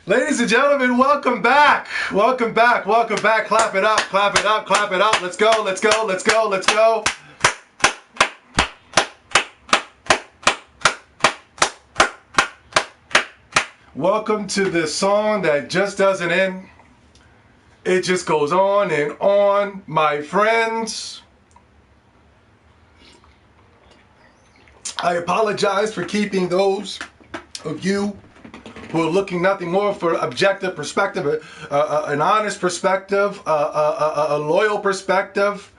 Ladies and gentlemen, welcome back. Welcome back. Welcome back. Clap it up. Clap it up. Clap it up. Let's go. Let's go. Let's go. Let's go. Welcome to the song that just doesn't end. It just goes on and on, my friends. I apologize for keeping those of you who are looking nothing more for objective perspective, an honest perspective, a loyal perspective.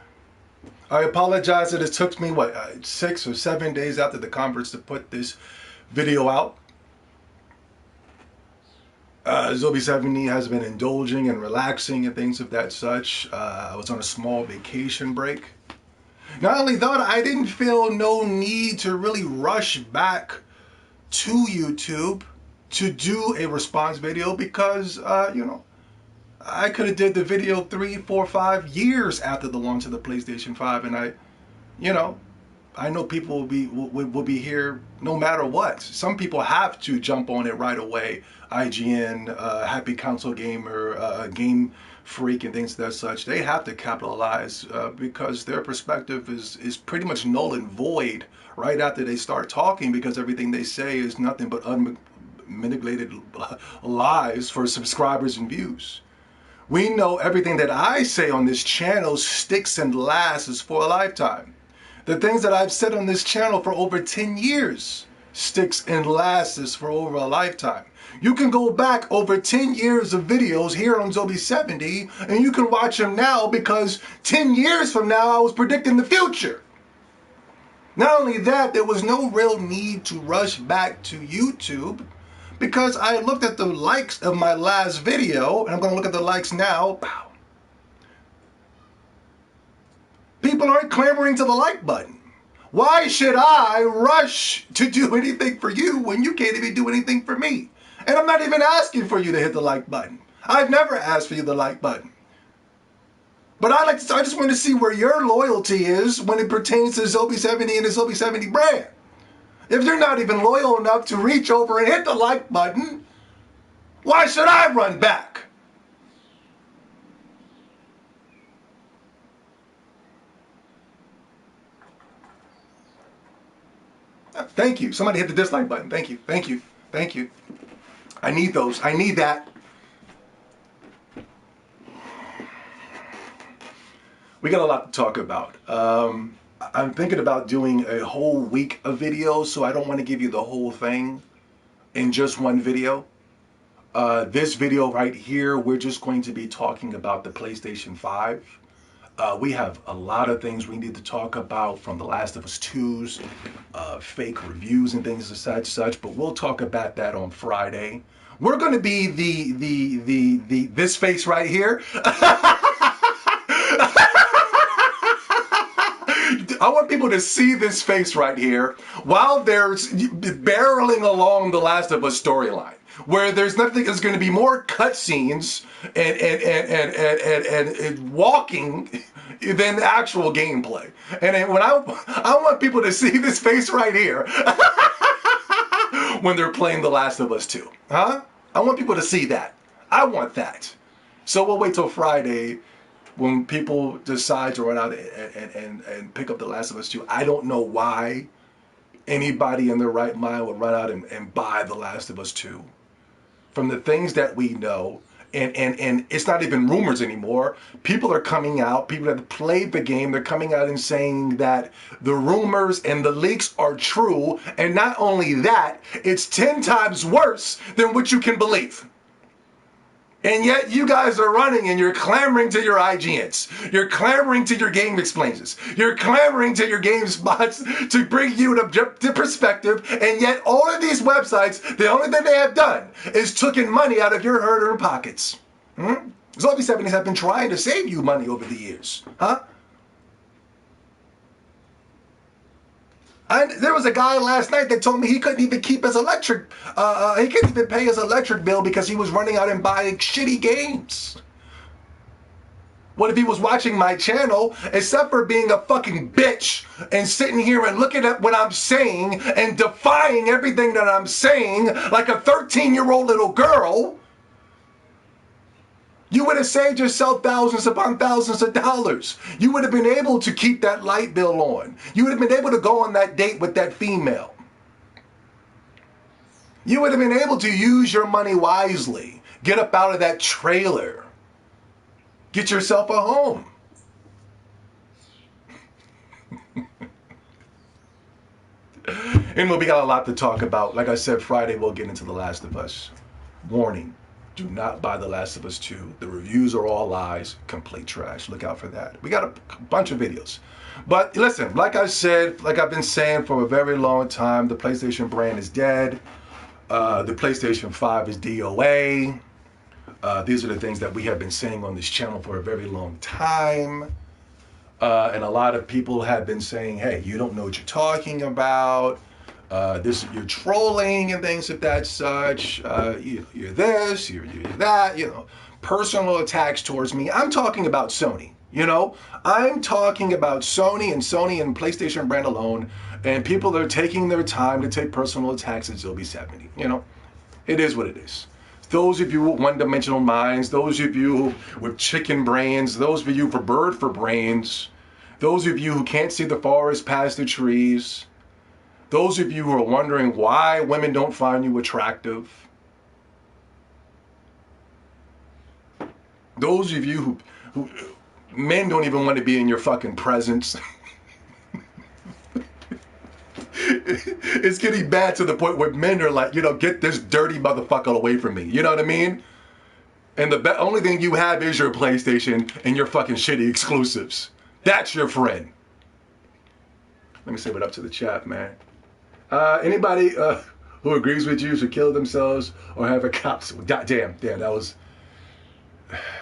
I apologize that it took me, 6 or 7 days after the conference to put this video out. Zombie 70 has been indulging and relaxing and things of that such. I was on a small vacation break. Not only that, I didn't feel no need to really rush back to YouTube to do a response video because, I could have did the video 3, 4, 5 years after the launch of the PlayStation 5, and I know people will be here no matter what. Some people have to jump on it right away. IGN, Happy Console Gamer, Game Freak, and things of that such. They have to capitalize because their perspective is pretty much null and void right after they start talking, because everything they say is nothing but manipulated lies for subscribers and views. We know everything that I say on this channel sticks and lasts for a lifetime. The things that I've said on this channel for over 10 years sticks and lasts for over a lifetime. You can go back over 10 years of videos here on Zombie 70 and you can watch them now, because 10 years from now I was predicting the future. Not only that, there was no real need to rush back to YouTube, because I looked at the likes of my last video, and I'm going to look at the likes now. People aren't clamoring to the like button. Why should I rush to do anything for you when you can't even do anything for me? And I'm not even asking for you to hit the like button. I've never asked for you the like button. But I just want to see where your loyalty is when it pertains to Zombie 70 and the Zombie 70 brand. If you're not even loyal enough to reach over and hit the like button, why should I run back? Thank you. Somebody hit the dislike button. Thank you. Thank you. Thank you. I need those. I need that. We got a lot to talk about. I'm thinking about doing a whole week of videos, so I don't want to give you the whole thing in just one video. This video right here, we're just going to be talking about the PlayStation 5. We have a lot of things we need to talk about, from The Last of Us 2's fake reviews and things of such, but we'll talk about that on Friday. We're going to be this face right here. I want people to see this face right here while they're barreling along the Last of Us storyline, where there's nothing that's going to be more cutscenes and walking than actual gameplay. And when I want people to see this face right here when they're playing The Last of Us 2. Huh? I want people to see that. I want that. So we'll wait till Friday when people decide to run out and pick up The Last of Us 2. I don't know why anybody in their right mind would run out and buy The Last of Us 2. From the things that we know, and it's not even rumors anymore. People are coming out, people that have played the game, they're coming out and saying that the rumors and the leaks are true, and not only that, it's 10 times worse than what you can believe. And yet you guys are running and you're clamoring to your IGNs. You're clamoring to your Game Explainers. You're clamoring to your Game Spots to bring you an objective perspective. And yet all of these websites, the only thing they have done is taken money out of your hard-earned pockets. Zombie 70s have been trying to save you money over the years. Huh? There was a guy last night that told me he couldn't even keep his electric, he couldn't even pay his electric bill because he was running out and buying shitty games. What if he was watching my channel, except for being a fucking bitch and sitting here and looking at what I'm saying and defying everything that I'm saying like a 13-year-old little girl? You would have saved yourself thousands upon thousands of dollars. You would have been able to keep that light bill on. You would have been able to go on that date with that female. You would have been able to use your money wisely. Get up out of that trailer. Get yourself a home. Anyway, we got a lot to talk about. Like I said, Friday we'll get into The Last of Us. Warning, do not buy The Last of Us 2. The reviews are all lies, complete trash. Look out for that. We got a bunch of videos. But listen, like I said, like I've been saying for a very long time, the PlayStation brand is dead. The PlayStation 5 is DOA. These are the things that we have been saying on this channel for a very long time. And a lot of people have been saying, hey, you don't know what you're talking about. You're trolling and things of that such. You're this, you're that, personal attacks towards me. I'm talking about Sony, I'm talking about Sony and PlayStation brand alone, and people that are taking their time to take personal attacks at Zilby 70. It is what it is. Those of you with one-dimensional minds, those of you with chicken brains, those of you for bird for brains, those of you who can't see the forest past the trees, those of you who are wondering why women don't find you attractive, those of you who men don't even want to be in your fucking presence. It's getting bad to the point where men are like, get this dirty motherfucker away from me. You know what I mean? And the only thing you have is your PlayStation and your fucking shitty exclusives. That's your friend. Let me say what up to the chat, man. Anybody who agrees with you should kill themselves or have a cops. Damn,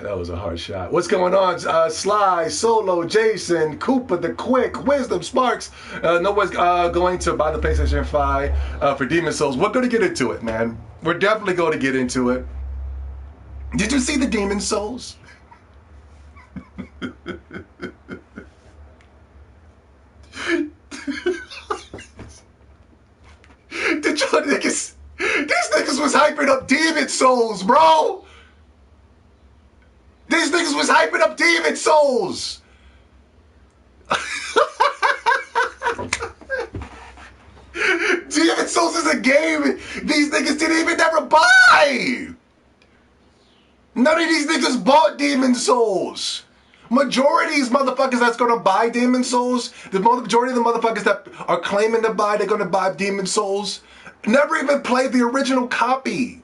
that was a hard shot. What's going on? Sly, Solo, Jason, Koopa the Quick, Wisdom, Sparks. No one's going to buy the PlayStation 5 for Demon Souls. We're going to get into it, man. We're definitely going to get into it. Did you see the Demon Souls? Did y'all niggas? These niggas was hyping up Demon Souls, bro. These niggas was hyping up Demon Souls. Demon Souls is a game these niggas didn't even never buy. None of these niggas bought Demon Souls. Majority of these motherfuckers that's gonna buy Demon Souls, the majority of the motherfuckers that are claiming to buy, they're gonna buy Demon Souls, never even played the original copy.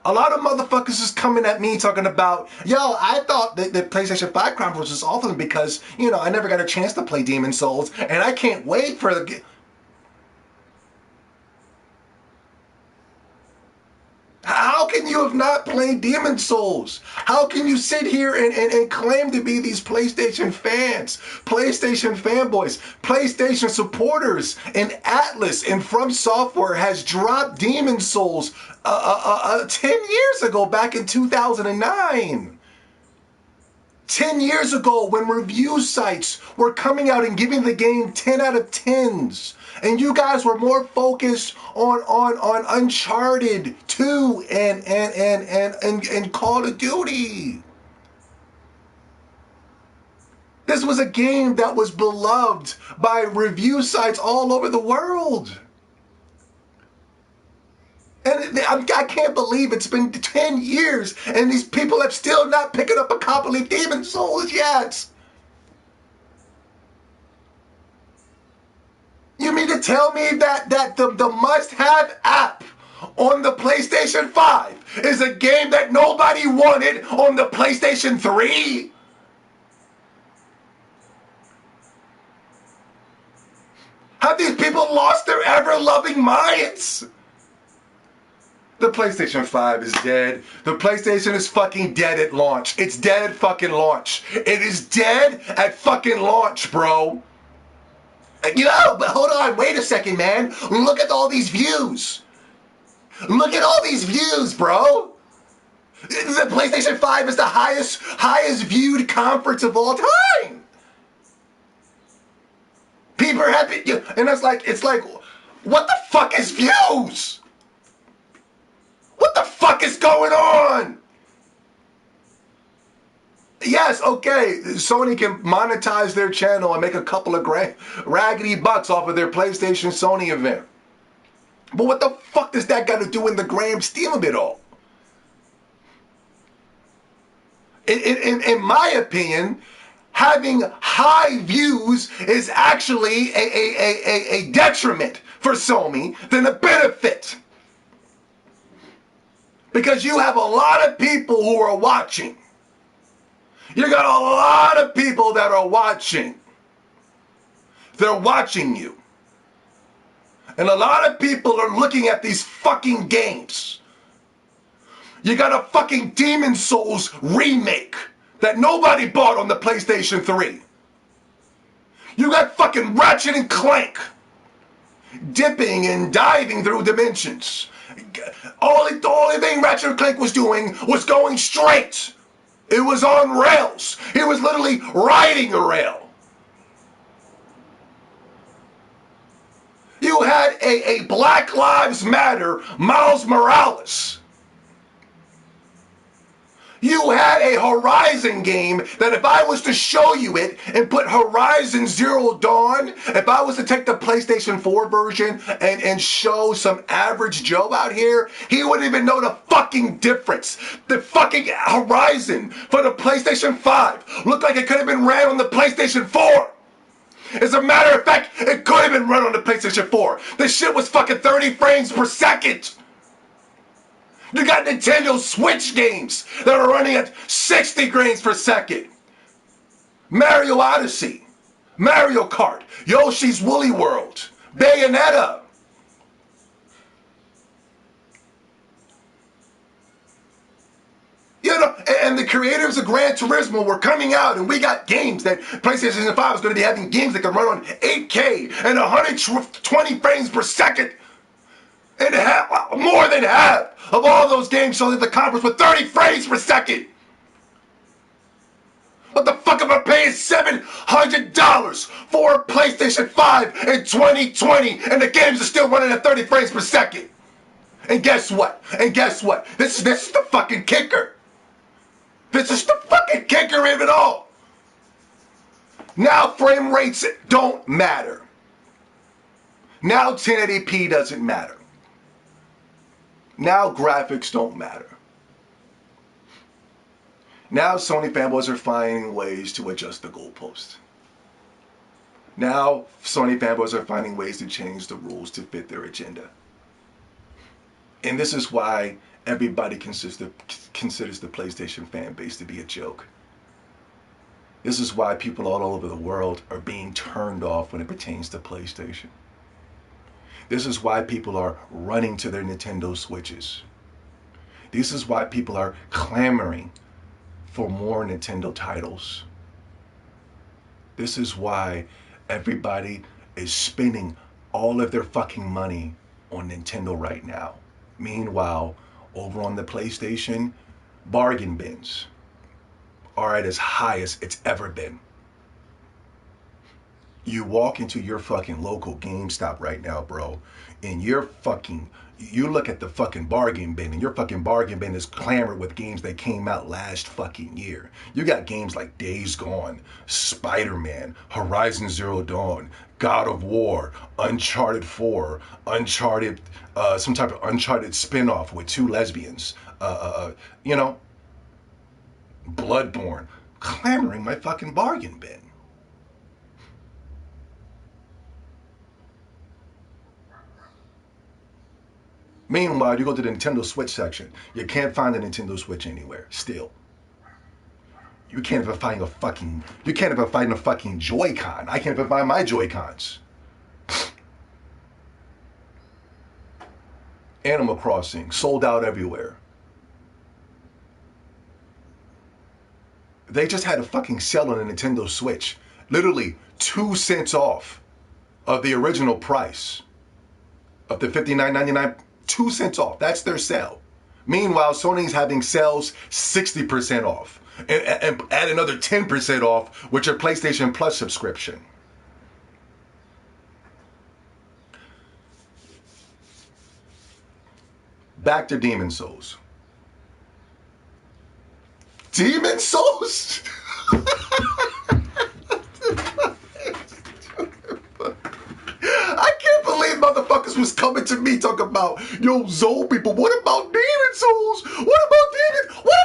A lot of motherfuckers is coming at me talking about, yo, I thought that the PlayStation 5 Chronicles was awesome because, I never got a chance to play Demon Souls, and I can't wait for the... How can you have not played Demon Souls? How can you sit here and claim to be these PlayStation fans, PlayStation fanboys, PlayStation supporters, and Atlas and From Software has dropped Demon Souls 10 years ago, back in 2009. 10 years ago, when review sites were coming out and giving the game 10 out of 10s. And you guys were more focused on Uncharted 2 and Call of Duty. This was a game that was beloved by review sites all over the world. And I can't believe it's been 10 years and these people have still not picked up a copy of Demon Souls yet. You mean to tell me that the must-have app on the PlayStation 5 is a game that nobody wanted on the PlayStation 3? Have these people lost their ever-loving minds? The PlayStation 5 is dead. The PlayStation is fucking dead at launch. It's dead at fucking launch. It is dead at fucking launch, bro. But hold on, wait a second, man. Look at all these views. Look at all these views, bro. The PlayStation 5 is the highest viewed conference of all time. People are happy, and it's like, what the fuck is views? What the fuck is going on? yes, okay, Sony can monetize their channel and make a couple of raggedy bucks off of their PlayStation Sony event. But what the fuck does that got to do in the grand scheme of it all? In my opinion, having high views is actually a detriment for Sony than a benefit. Because you have a lot of people who are watching. You got a lot of people that are watching. They're watching you. And a lot of people are looking at these fucking games. You got a fucking Demon Souls remake that nobody bought on the PlayStation 3. You got fucking Ratchet and Clank dipping and diving through dimensions. All the thing Ratchet and Clank was doing was going straight. It was on rails. It was literally riding a rail. You had a Black Lives Matter Miles Morales. You had a Horizon game that if I was to show you it and put Horizon Zero Dawn, if I was to take the PlayStation 4 version and show some average Joe out here, he wouldn't even know the fucking difference. The fucking Horizon for the PlayStation 5 looked like it could have been ran on the PlayStation 4. As a matter of fact, it could have been run on the PlayStation 4. The shit was fucking 30 frames per second. You got Nintendo Switch games that are running at 60 frames per second. Mario Odyssey, Mario Kart, Yoshi's Woolly World, Bayonetta. You know, and the creators of Gran Turismo were coming out, and we got games that PlayStation 5 is going to be having games that can run on 8K and 120 frames per second. And more than half of all those games sold at the conference with 30 frames per second. What the fuck am I paying $700 for a PlayStation 5 in 2020 and the games are still running at 30 frames per second? And guess what? This is the fucking kicker. This is the fucking kicker of it all. Now frame rates don't matter. Now 1080p doesn't matter. Now graphics don't matter. Now Sony fanboys are finding ways to adjust the goalpost. Now Sony fanboys are finding ways to change the rules to fit their agenda. And this is why everybody considers the PlayStation fan base to be a joke. This is why people all over the world are being turned off when it pertains to PlayStation. This is why people are running to their Nintendo Switches. This is why people are clamoring for more Nintendo titles. This is why everybody is spending all of their fucking money on Nintendo right now. Meanwhile, over on the PlayStation, bargain bins are at as high as it's ever been. You walk into your fucking local GameStop right now, bro, and you look at the fucking bargain bin, and your fucking bargain bin is clamored with games that came out last fucking year. You got games like Days Gone, Spider-Man, Horizon Zero Dawn, God of War, Uncharted 4, Uncharted, some type of Uncharted spin-off with two lesbians, you know, Bloodborne, clamoring my fucking bargain bin. Meanwhile, you go to the Nintendo Switch section. You can't find the Nintendo Switch anywhere. Still, you can't even find a fucking Joy-Con. I can't even find my Joy-Cons. Animal Crossing sold out everywhere. They just had a fucking sale on the Nintendo Switch, literally 2 cents off of the original price of the $59.99. 2 cents off. That's their sale. Meanwhile, Sony's having sales 60% off and add another 10% off with your PlayStation Plus subscription. Back to Demon Souls. Demon Souls? I can't believe motherfuckers was coming to me talking about, yo, Soul people, what about Demon Souls? What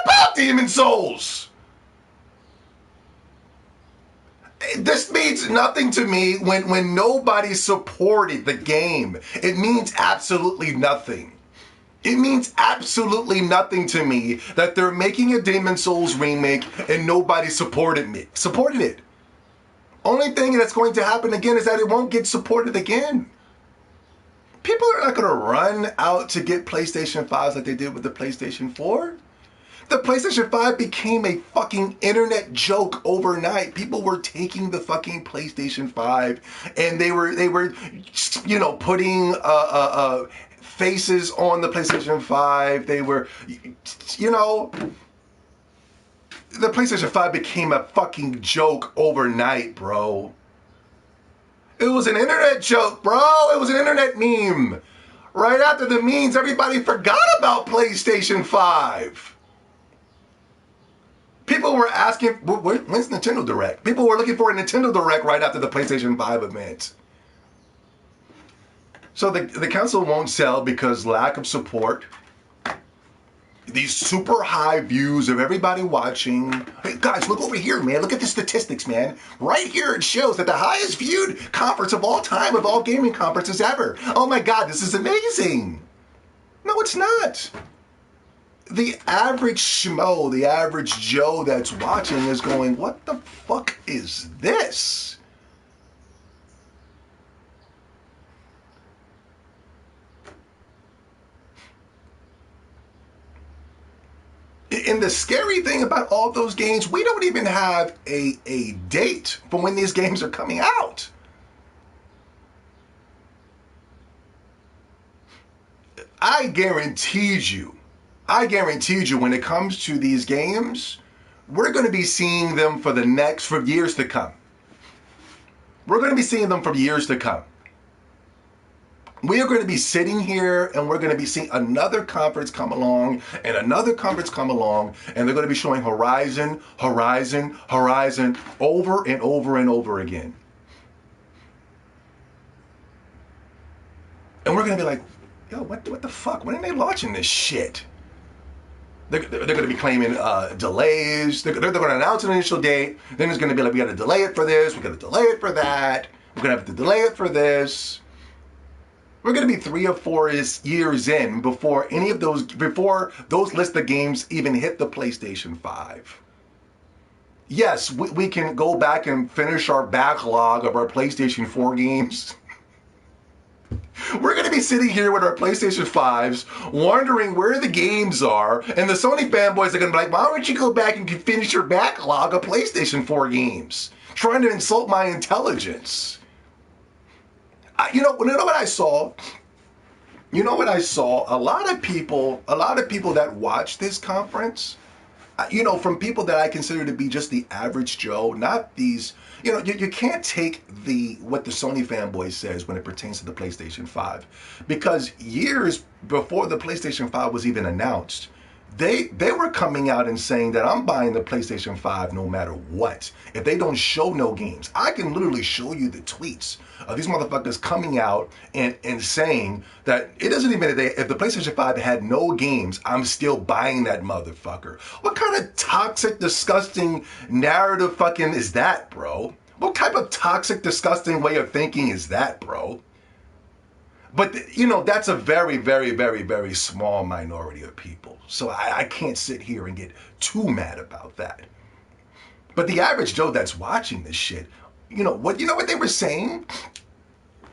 about Demon Souls? This means nothing to me when nobody supported the game. It means absolutely nothing. It means absolutely nothing to me that they're making a Demon Souls remake and nobody supported it. Only thing that's going to happen again is that it won't get supported again. People are not going to run out to get PlayStation 5s like they did with the PlayStation 4. The PlayStation 5 became a fucking internet joke overnight. People were taking the fucking PlayStation 5 and they were you know, putting faces on the PlayStation 5. They were, you know, the PlayStation 5 became a fucking joke overnight, bro. It was an internet joke, bro. It was an internet meme. Right after the memes, everybody forgot about PlayStation 5. People were asking, when's Nintendo Direct? People were looking for a Nintendo Direct right after the PlayStation 5 event. So the console won't sell because lack of support. These super high views of everybody watching. Hey guys, look over here, man. Look at the statistics, man. Right here it shows that the highest viewed conference of all time, of all gaming conferences ever. Oh my God, this is amazing. No, it's not. The average schmo, the average Joe that's watching is going, what the fuck is this? And the scary thing about all those games, we don't even have a date for when these games are coming out. I guaranteed you when it comes to these games, we're going to be seeing them for years to come. We're going to be seeing them for years to come. We are going to be sitting here and we're going to be seeing another conference come along and another conference come along, and they're going to be showing Horizon over and over and over again. And we're going to be like, yo, what the fuck? When are they launching this shit? They're going to be claiming delays. They're going to announce an initial date. Then it's going to be like, we got to delay it for this. We got to delay it for that. We're going to have to delay it for this. We're going to be 3 or 4 years in before those list of games even hit the PlayStation 5. Yes, we can go back and finish our backlog of our PlayStation 4 games. We're going to be sitting here with our PlayStation 5s, wondering where the games are, and the Sony fanboys are going to be like, why don't you go back and finish your backlog of PlayStation 4 games? Trying to insult my intelligence. You know what I saw? You know what I saw? A lot of people that watch this conference, you know, from people that I consider to be just the average Joe, not these, you know, you can't take what the Sony fanboy says when it pertains to the PlayStation 5. Because years before the PlayStation 5 was even announced, they were coming out and saying that I'm buying the PlayStation 5 no matter what. If they don't show no games, I can literally show you the tweets of these motherfuckers coming out and saying that it doesn't even, if the PlayStation 5 had no games, I'm still buying that motherfucker. What kind of toxic, disgusting narrative fucking is that, bro? What type of toxic, disgusting way of thinking is that, bro? But, you know, that's a very, very, very, very small minority of people. So I can't sit here and get too mad about that. But the average Joe that's watching this shit, you know what they were saying?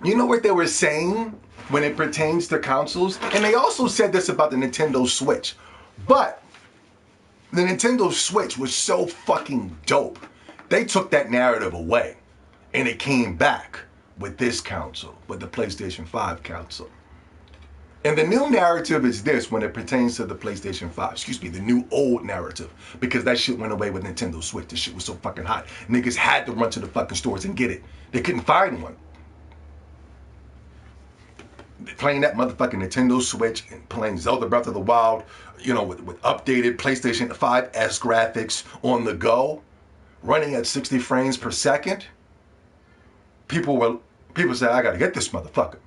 You know what they were saying when it pertains to consoles? And they also said this about the Nintendo Switch. But the Nintendo Switch was so fucking dope. They took that narrative away. And it came back with this console, with the PlayStation 5 console. And the new narrative is this when it pertains to the PlayStation 5. The new old narrative. Because that shit went away with Nintendo Switch. This shit was so fucking hot. Niggas had to run to the fucking stores and get it. They couldn't find one. Playing that motherfucking Nintendo Switch and playing Zelda Breath of the Wild, you know, with updated PlayStation 5S graphics on the go. running at 60 frames per second, people say, I gotta get this motherfucker.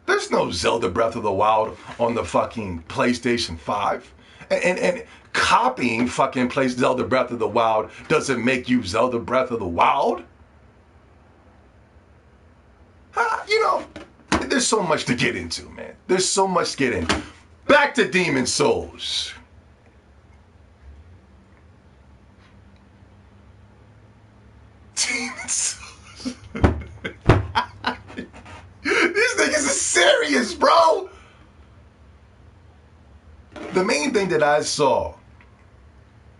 There's no Zelda Breath of the Wild on the fucking PlayStation 5. And copying fucking Zelda Breath of the Wild doesn't make you Zelda Breath of the Wild. You know, there's so much to get into, man. There's so much to get into. Back to Demon Souls. Demon Souls. These niggas are serious, bro. The main thing that I saw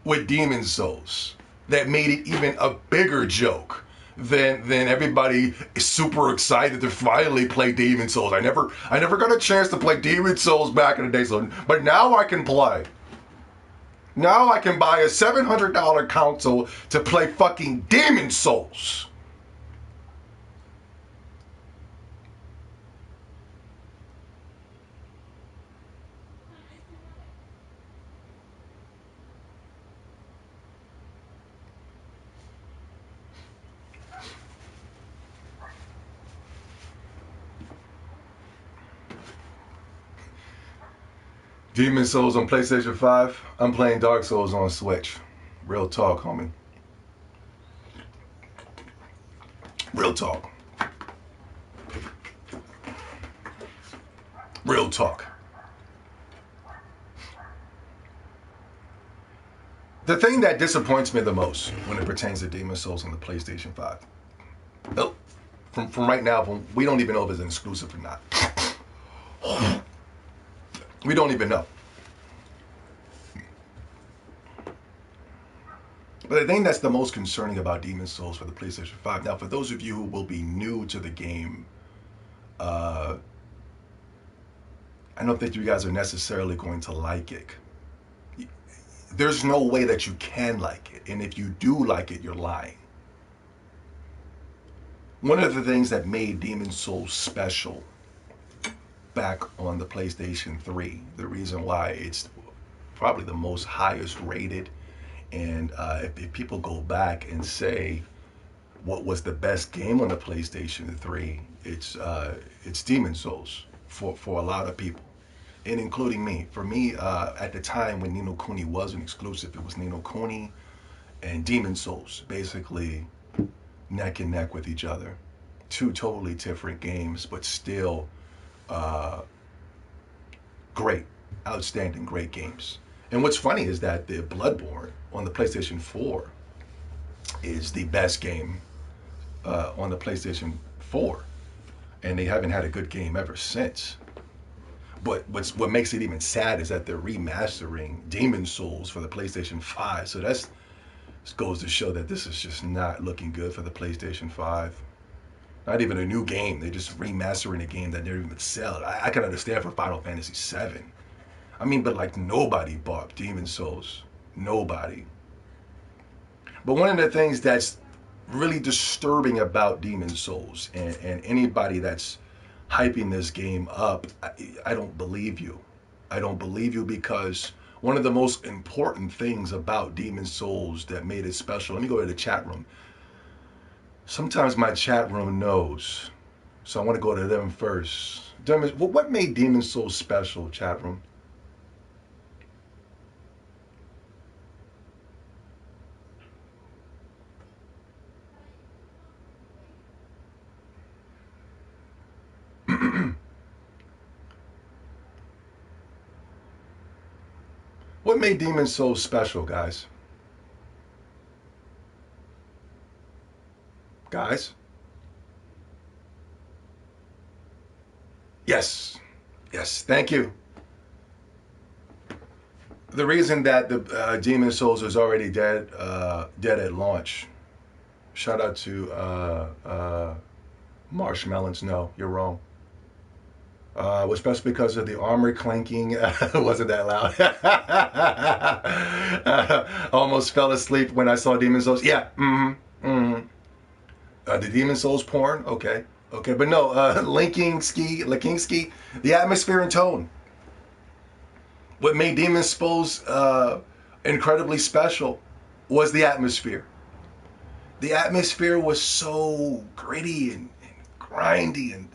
with Demon Souls that made it even a bigger joke than everybody is super excited to finally play Demon Souls. I never got a chance to play Demon Souls back in the day, but now I can play. Now I can buy a $700 console to play fucking Demon Souls. Demon Souls on PlayStation 5. I'm playing Dark Souls on Switch. Real talk, homie. Real talk. Real talk. The thing that disappoints me the most when it pertains to Demon Souls on the PlayStation 5. From right now, we don't even know if it's an exclusive or not. We don't even know. But the thing that's the most concerning about Demon Souls for the PlayStation 5, now for those of you who will be new to the game, I don't think you guys are necessarily going to like it. There's no way that you can like it, and if you do like it, you're lying. One of the things that made Demon Souls special back on the PlayStation 3, the reason why it's probably the most highest rated, and if people go back and say what was the best game on the PlayStation 3, it's Demon Souls for a lot of people, and including me. For me, at the time when Ni no Kuni was an exclusive, it was Ni no Kuni and Demon Souls, basically neck and neck with each other. Two totally different games, but still great, outstanding, great games. And what's funny is that the Bloodborne on the PlayStation 4 is the best game on the PlayStation 4, and they haven't had a good game ever since. But what makes it even sad is that they're remastering Demon Souls for the PlayStation 5. So this goes to show that this is just not looking good for the PlayStation 5. Not even a new game. They're just remastering a game that never even sell. I can understand for Final Fantasy VII. I mean, but like nobody bought Demon Souls. Nobody. But one of the things that's really disturbing about Demon Souls, and anybody that's hyping this game up, I don't believe you. I don't believe you, because one of the most important things about Demon Souls that made it special, let me go to the chat room. Sometimes my chat room knows, so I want to go to them first. What made Demon Souls special, chat room? What made Demon Souls special, guys? Guys? Yes. Yes, thank you. The reason that the Demon Souls is already dead at launch. Shout out to Marshmelons. No, you're wrong. Was special because of the armor clanking. Wasn't that loud? Almost fell asleep when I saw Demon Souls. Yeah. The Demon Souls porn. Okay. But no. Linkingski. The atmosphere and tone. What made Demon Souls incredibly special was the atmosphere. The atmosphere was so gritty and grindy and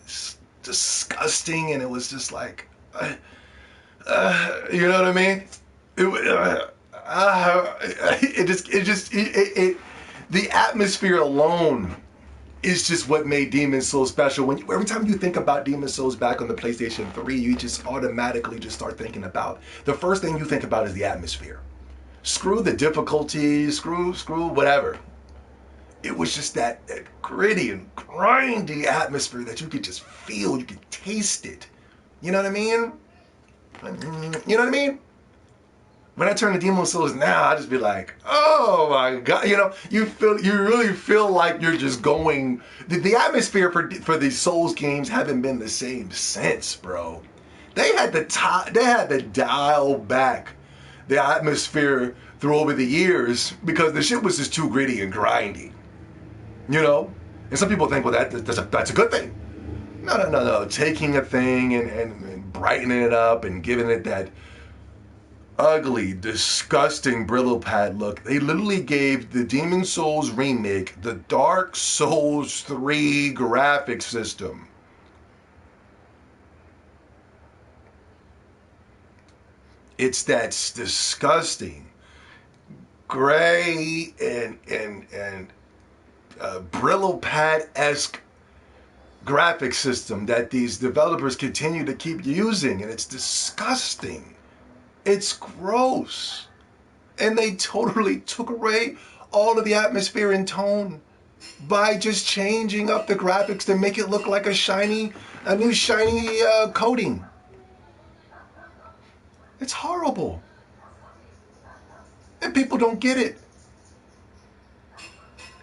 disgusting, and it was just like, you know what I mean? The atmosphere alone is just what made Demon's Souls special. Every time you think about Demon's Souls back on the PlayStation 3, you just automatically just start thinking about, the first thing you think about is the atmosphere. Screw the difficulty, screw whatever. It was just that gritty and grindy atmosphere that you could just feel, you could taste it. You know what I mean? You know what I mean? When I turn to Demon's Souls now, I just be like, oh my God, you know, you really feel like you're just going, the atmosphere for these Souls games haven't been the same since, bro. They had to dial back the atmosphere through over the years because the shit was just too gritty and grindy, you know? And some people think, well, that's a good thing. No. Taking a thing and brightening it up and giving it that ugly, disgusting Brillo pad look. They literally gave the Demon's Souls remake the Dark Souls 3 graphic system. It's that disgusting gray and Brillo pad-esque graphic system that these developers continue to keep using, and it's disgusting. It's gross. And they totally took away all of the atmosphere and tone by just changing up the graphics to make it look like a new shiny coating. It's horrible. And people don't get it.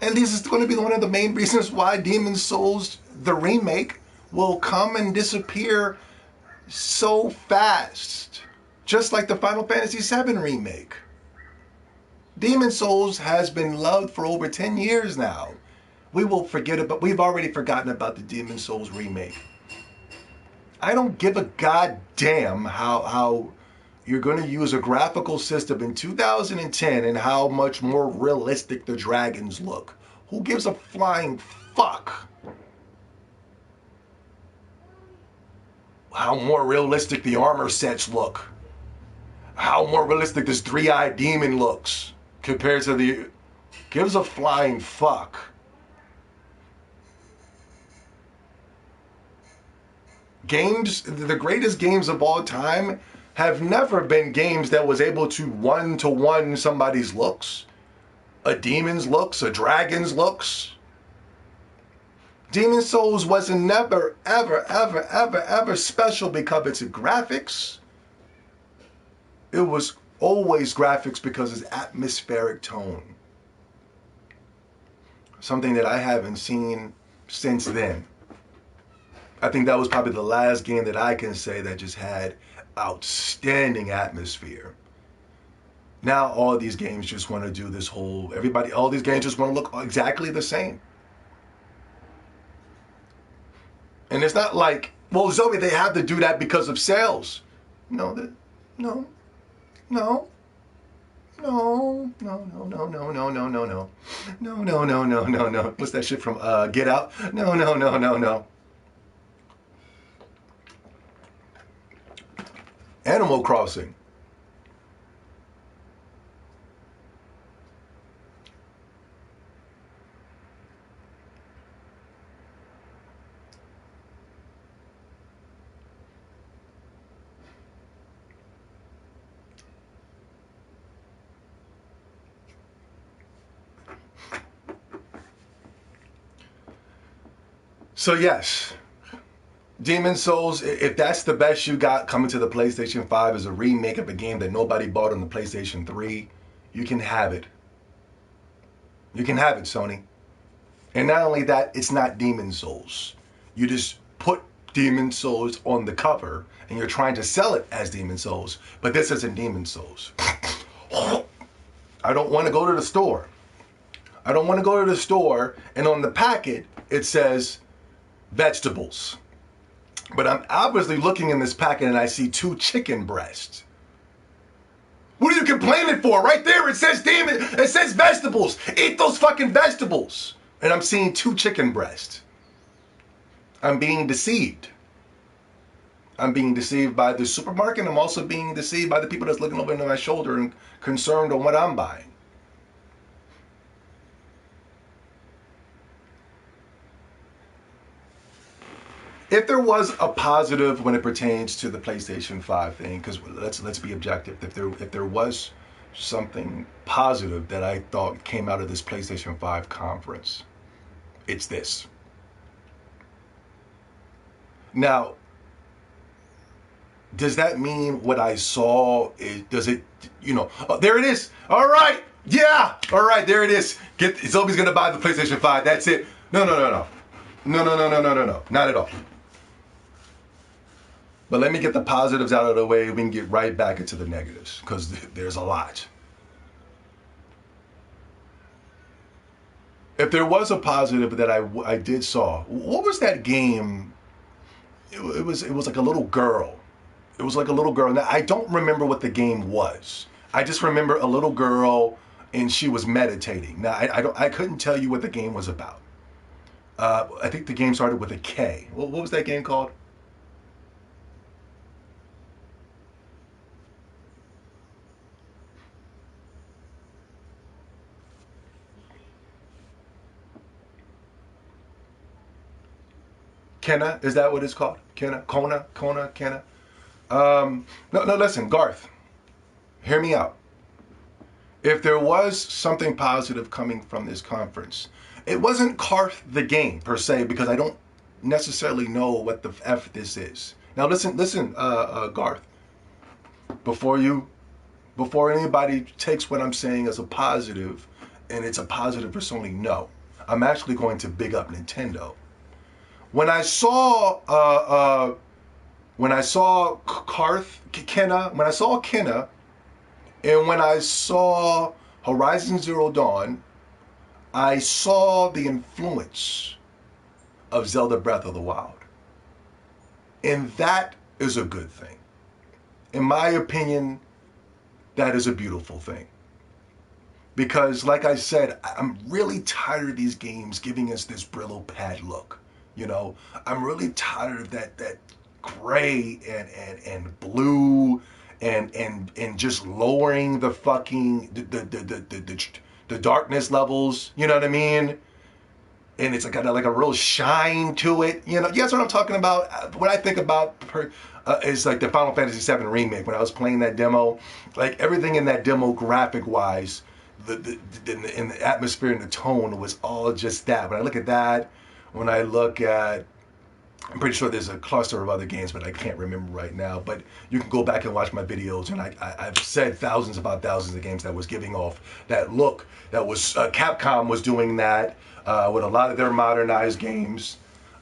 And this is going to be one of the main reasons why Demon's Souls, the remake, will come and disappear so fast. Just like the Final Fantasy VII remake. Demon's Souls has been loved for over 10 years now. We've already forgotten about the Demon's Souls remake. I don't give a goddamn how you're going to use a graphical system in 2010 and how much more realistic the dragons look. Who gives a flying fuck? How more realistic the armor sets look. How more realistic this three-eyed demon looks compared to the... Gives a flying fuck. Games, the greatest games of all time, have never been games that was able to one-to-one somebody's looks. A demon's looks, a dragon's looks. Demon's Souls wasn't never, ever special because of its graphics. It was always graphics because of its atmospheric tone. Something that I haven't seen since then. I think that was probably the last game that I can say that just had outstanding atmosphere. Now all these games just want to do this whole, all these games just want to look exactly the same. And it's not like, well, Zoe, they have to do that because of sales. No. What's that shit from Get Out? No. Animal Crossing. So yes, Demon's Souls, if that's the best you got coming to the PlayStation 5 as a remake of a game that nobody bought on the PlayStation 3, you can have it. You can have it, Sony. And not only that, it's not Demon's Souls. You just put Demon's Souls on the cover and you're trying to sell it as Demon's Souls, but this isn't Demon's Souls. I don't want to go to the store. I don't want to go to the store and on the packet it says vegetables. But I'm obviously looking in this packet and I see 2 chicken breasts. What are you complaining for? Right there, it says demon. It says vegetables. Eat those fucking vegetables. And I'm seeing 2 chicken breasts. I'm being deceived. I'm being deceived by the supermarket. I'm also being deceived by the people that's looking over my shoulder and concerned on what I'm buying. If there was a positive when it pertains to the PlayStation 5 thing, because let's be objective. If there was something positive that I thought came out of this PlayStation 5 conference, it's this. Now, does that mean what I saw does it, oh, there it is. All right. Yeah. All right. There it is. Zobi's going to buy the PlayStation 5. That's it. No. Not at all. But let me get the positives out of the way. We can get right back into the negatives because there's a lot. If there was a positive that I did saw, what was that game? It was like a little girl. It was like a little girl. Now, I don't remember what the game was. I just remember a little girl and she was meditating. Now I couldn't tell you what the game was about. I think the game started with a K. What was that game called? Kenna, is that what it's called? Kenna, Kona, Kenna. No, listen, Garth, hear me out. If there was something positive coming from this conference, it wasn't Karth the game per se, because I don't necessarily know what the F this is. Now listen, Garth, before anybody takes what I'm saying as a positive, and it's a positive for Sony, no. I'm actually going to big up Nintendo. When I saw Kenna, and when I saw Horizon Zero Dawn, I saw the influence of Zelda Breath of the Wild. And that is a good thing. In my opinion, that is a beautiful thing. Because like I said, I'm really tired of these games giving us this Brillo pad look. I'm really tired of that gray and blue and just lowering the fucking the darkness levels. You know what I mean? And it's got like a real shine to it. You guys know what I'm talking about? What I think about is like the Final Fantasy VII remake. When I was playing that demo, like everything in that demo graphic wise, in the atmosphere and the tone was all just that. When I look at that. When I look at, I'm pretty sure there's a cluster of other games, but I can't remember right now. But you can go back and watch my videos, and I've said thousands of games that was giving off that look. That was Capcom was doing that with a lot of their modernized games.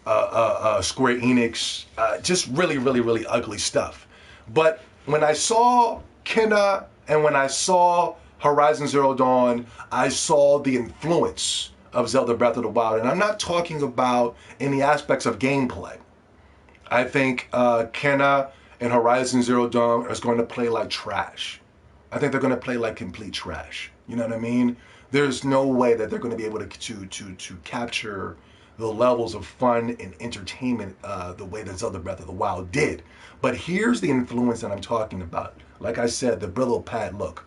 Square Enix, just really ugly stuff. But when I saw Kenna and when I saw Horizon Zero Dawn, I saw the influence of Zelda Breath of the Wild. And I'm not talking about any aspects of gameplay. I think Kenna and Horizon Zero Dawn is going to play like trash. I think they're going to play like complete trash. You know what I mean? There's no way that they're going to be able to capture the levels of fun and entertainment the way that Zelda Breath of the Wild did. But here's the influence that I'm talking about. Like I said, the Brillo pad look.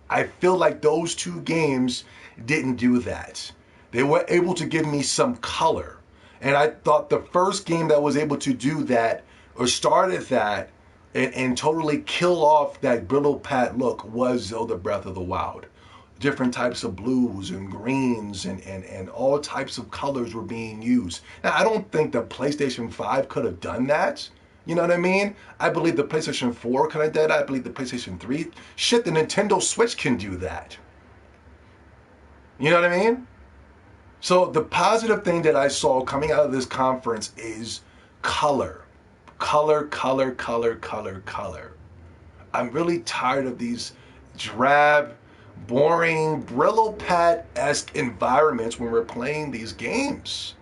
I feel like those 2 games didn't do that. They were able to give me some color. And I thought the first game that was able to do that or started that and totally kill off that Brillo pad look was Zelda Breath of the Wild. Different types of blues and greens and all types of colors were being used. Now, I don't think the PlayStation 5 could have done that. You know what I mean? I believe the PlayStation 4 could have done that. I believe the PlayStation 3. Shit, the Nintendo Switch can do that. You know what I mean? So the positive thing that I saw coming out of this conference is color. Color. I'm really tired of these drab, boring, Brillo pad-esque environments when we're playing these games.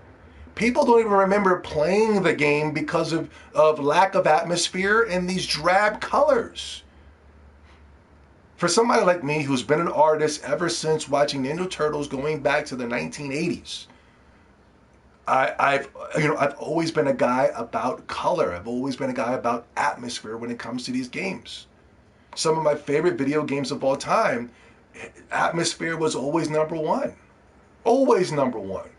People don't even remember playing the game because of lack of atmosphere and these drab colors. For somebody like me who's been an artist ever since watching Ninja Turtles going back to the 1980s, I've always been a guy about color. I've always been a guy about atmosphere when it comes to these games. Some of my favorite video games of all time, atmosphere was always number one. Always number one.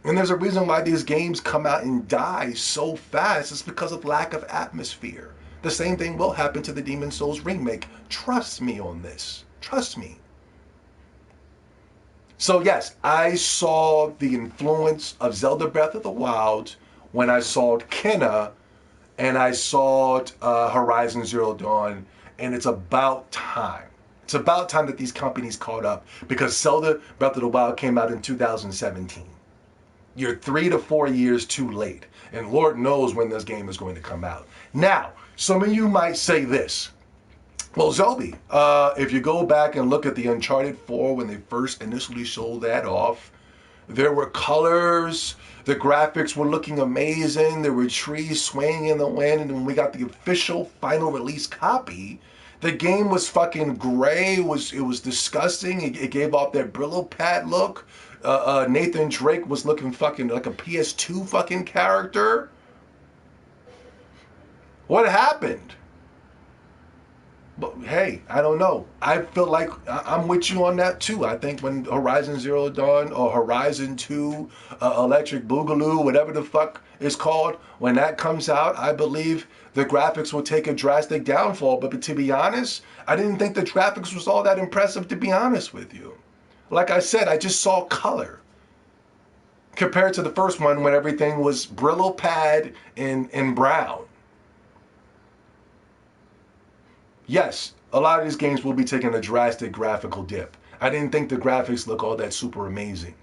And there's a reason why these games come out and die so fast. It's because of lack of atmosphere. The same thing will happen to the Demon's Souls remake. Trust me on this. Trust me. So yes, I saw the influence of Zelda Breath of the Wild when I saw Kena and I saw Horizon Zero Dawn, and it's about time. It's about time that these companies caught up, because Zelda Breath of the Wild came out in 2017. You're 3 to 4 years too late, and Lord knows when this game is going to come out. Now, some of you might say this. Well, Zelby, if you go back and look at the Uncharted 4 when they first initially showed that off, there were colors, the graphics were looking amazing, there were trees swaying in the wind, and when we got the official final release copy, the game was fucking gray, it was disgusting, it gave off that Brillo pad look. Nathan Drake was looking fucking like a PS2 fucking character. What happened? But hey, I don't know. I feel like I'm with you on that too. I think when Horizon Zero Dawn or Horizon 2, Electric Boogaloo, whatever the fuck it's called, when that comes out, I believe the graphics will take a drastic downfall. But to be honest, I didn't think the graphics was all that impressive, to be honest with you. Like I said, I just saw color. Compared to the first one when everything was Brillo pad in brown. Yes, a lot of these games will be taking a drastic graphical dip. I didn't think the graphics look all that super amazing.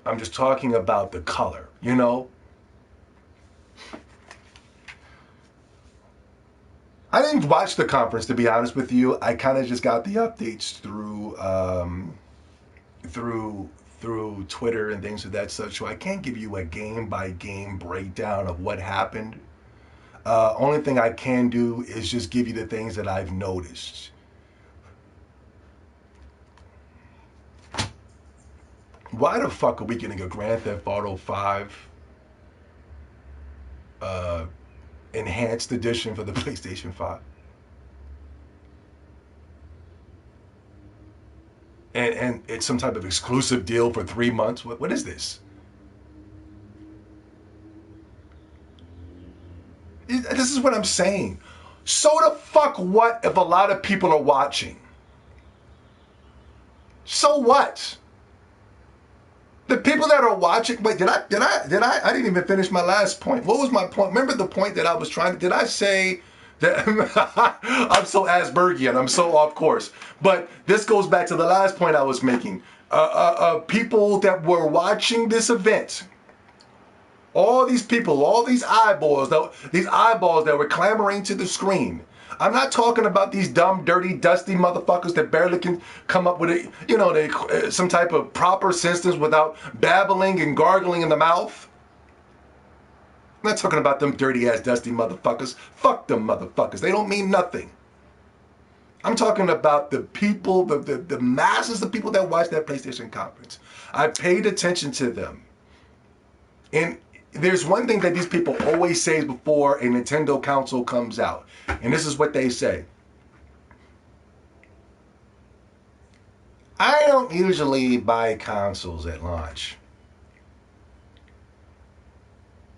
I'm just talking about the color, you know? I didn't watch the conference, to be honest with you. I kind of just got the updates through Twitter and things of that such, so I can't give you a game-by-game breakdown of what happened. Only thing I can do is just give you the things that I've noticed. Why the fuck are we getting a Grand Theft Auto 5 enhanced edition for the PlayStation 5? And it's some type of exclusive deal for 3 months? What is this? This is what I'm saying. So the fuck what if a lot of people are watching? So what? The people that are watching, wait, I didn't even finish my last point. What was my point? Remember the point that I was trying to, did I say that I'm so Aspergian, I'm so off course. But this goes back to the last point I was making. People that were watching this event, all these people, all these eyeballs that were clamoring to the screen. I'm not talking about these dumb, dirty, dusty motherfuckers that barely can come up with some type of proper sentence without babbling and gargling in the mouth. I'm not talking about them dirty ass, dusty motherfuckers. Fuck them motherfuckers. They don't mean nothing. I'm talking about the people, the masses of people that watch that PlayStation conference. I paid attention to them. And there's one thing that these people always say before a Nintendo console comes out, and this is what they say. I don't usually buy consoles at launch.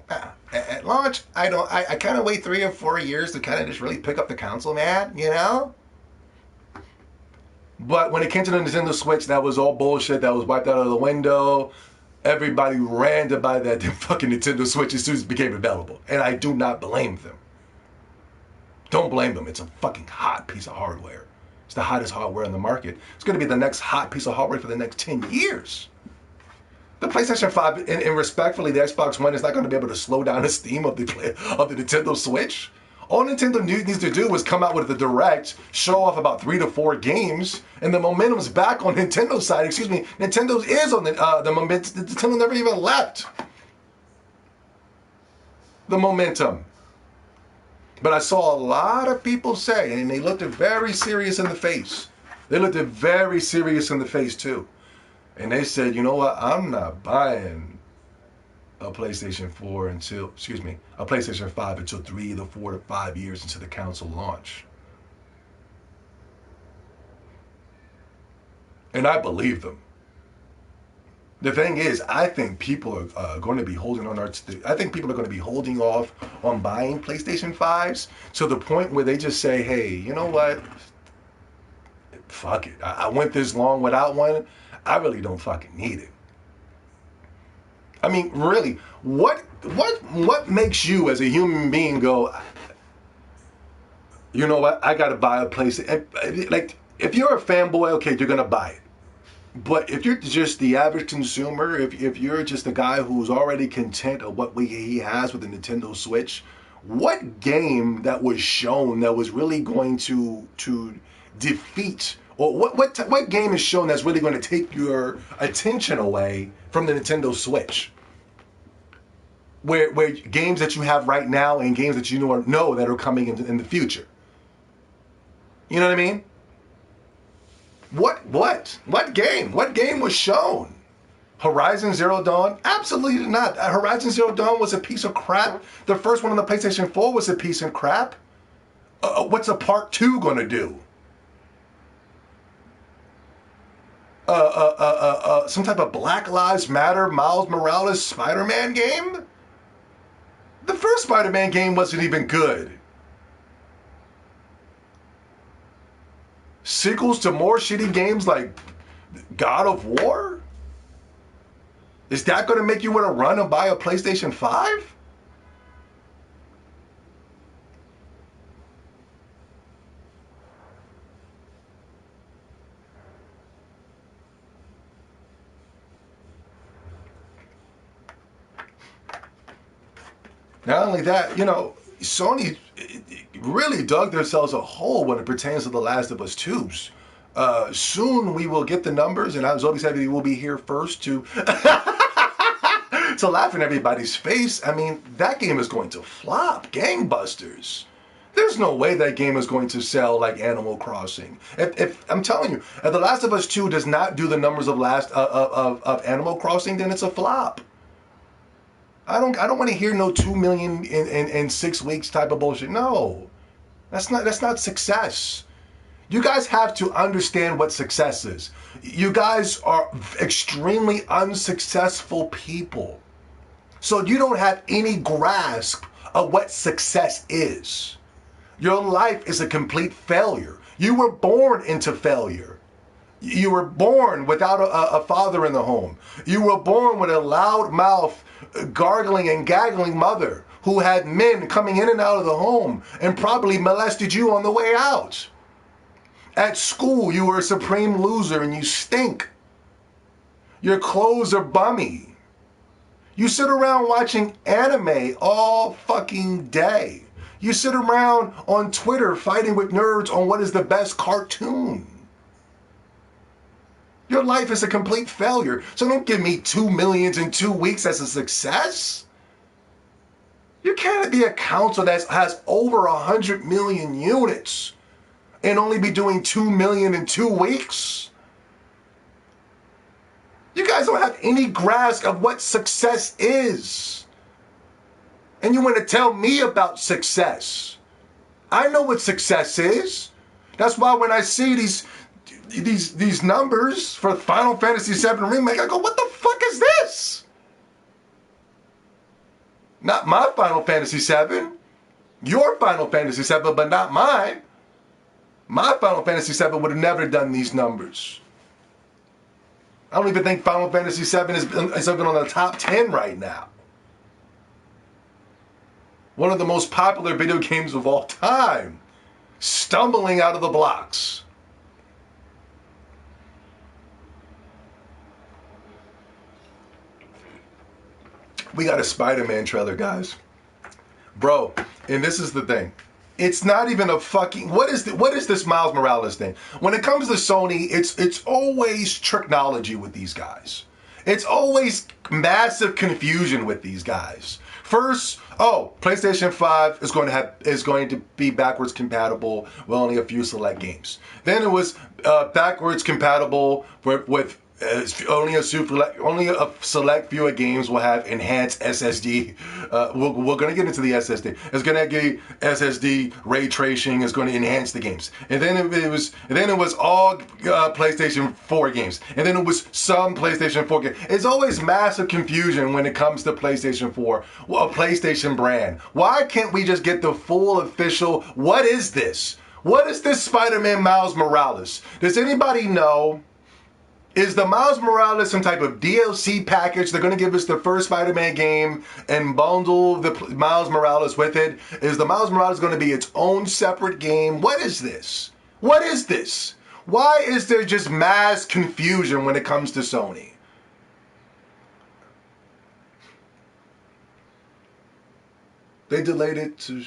At launch, I don't. I kind of wait 3 or 4 years to kind of just really pick up the console, man, you know? But when it came to the Nintendo Switch, that was all bullshit. That was wiped out of the window. Everybody ran to buy that fucking Nintendo Switch as soon as it became available. And I do not blame them. Don't blame them. It's a fucking hot piece of hardware. It's the hottest hardware in the market. It's going to be the next hot piece of hardware for the next 10 years. The PlayStation 5, and respectfully, the Xbox One is not going to be able to slow down the steam of the Nintendo Switch. All Nintendo needs to do is come out with a direct, show off about 3 to 4 games, and the momentum's back on Nintendo's side. Excuse me, Nintendo is on the momentum. Nintendo never even left the momentum. But I saw a lot of people say, and they looked it very serious in the face. They looked it very serious in the face too. And they said, you know what, I'm not buying a PlayStation 4 until, a PlayStation 5 until 3 to 4 to 5 years into the console launch. And I believe them. The thing is, I think people are going to be holding on. I think people are going to be holding off on buying PlayStation 5s to the point where they just say, hey, you know what? Fuck it. I went this long without one. I really don't fucking need it. I mean, really, what makes you as a human being go, you know what? I got to buy a PlayStation. Like, if you're a fanboy, okay, you're going to buy it. But if you're just the average consumer, if you're just a guy who's already content of what he has with the Nintendo Switch, what game that was shown that was really going to defeat, or what game is shown that's really going to take your attention away from the Nintendo Switch? Where games that you have right now and games that you know that are coming in the future. You know what I mean? What game? What game was shown? Horizon Zero Dawn? Absolutely not. Horizon Zero Dawn was a piece of crap. The first one on the PlayStation 4 was a piece of crap. What's a part 2 going to do? Some type of Black Lives Matter Miles Morales Spider-Man game? The first Spider-Man game wasn't even good. Sequels to more shitty games like God of War? Is that going to make you want to run and buy a PlayStation 5? Not only that, Sony really dug themselves a hole when it pertains to The Last of Us 2s. Soon we will get the numbers, and Zobi said he will be here first to to laugh in everybody's face. I mean, that game is going to flop, gangbusters. There's no way that game is going to sell like Animal Crossing. If I'm telling you, if The Last of Us 2 does not do the numbers of Animal Crossing, then it's a flop. I don't want to hear no 2 million in 6 weeks type of bullshit. No, that's not success. You guys have to understand what success is. You guys are extremely unsuccessful people, so you don't have any grasp of what success is. Your life is a complete failure. You were born into failure. You were born without a father in the home. You were born with a loud mouth, gargling and gaggling mother who had men coming in and out of the home and probably molested you on the way out. At school, you were a supreme loser and you stink. Your clothes are bummy. You sit around watching anime all fucking day. You sit around on Twitter fighting with nerds on what is the best cartoon. Your life is a complete failure. So don't give me 2 million in 2 weeks as a success. You can't be a console that has over 100 million units and only be doing 2 million in 2 weeks. You guys don't have any grasp of what success is. And you want to tell me about success. I know what success is. That's why when I see these numbers for Final Fantasy VII Remake, I go, what the fuck is this? Not my Final Fantasy VII. Your Final Fantasy VII, but not mine. My Final Fantasy VII would have never done these numbers. I don't even think Final Fantasy VII is even on the top 10 right now. One of the most popular video games of all time. Stumbling out of the blocks. We got a Spider-Man trailer, guys. Bro, and this is the thing. It's not even a fucking... What is this Miles Morales thing? When it comes to Sony, it's always technology with these guys. It's always massive confusion with these guys. First, PlayStation 5 is going to be backwards compatible with only a few select games. Then it was backwards compatible with only a select few of games will have enhanced SSD. We're going to get into the SSD. It's going to give SSD ray tracing. It's going to enhance the games. And then it was all PlayStation 4 games. And then it was some PlayStation 4 games. It's always massive confusion when it comes to PlayStation 4, a PlayStation brand. Why can't we just get the full official? What is this? What is this Spider-Man Miles Morales? Does anybody know? Is the Miles Morales some type of DLC package? They're going to give us the first Spider-Man game and bundle the Miles Morales with it. Is the Miles Morales going to be its own separate game? What is this? What is this? Why is there just mass confusion when it comes to Sony? They delayed it to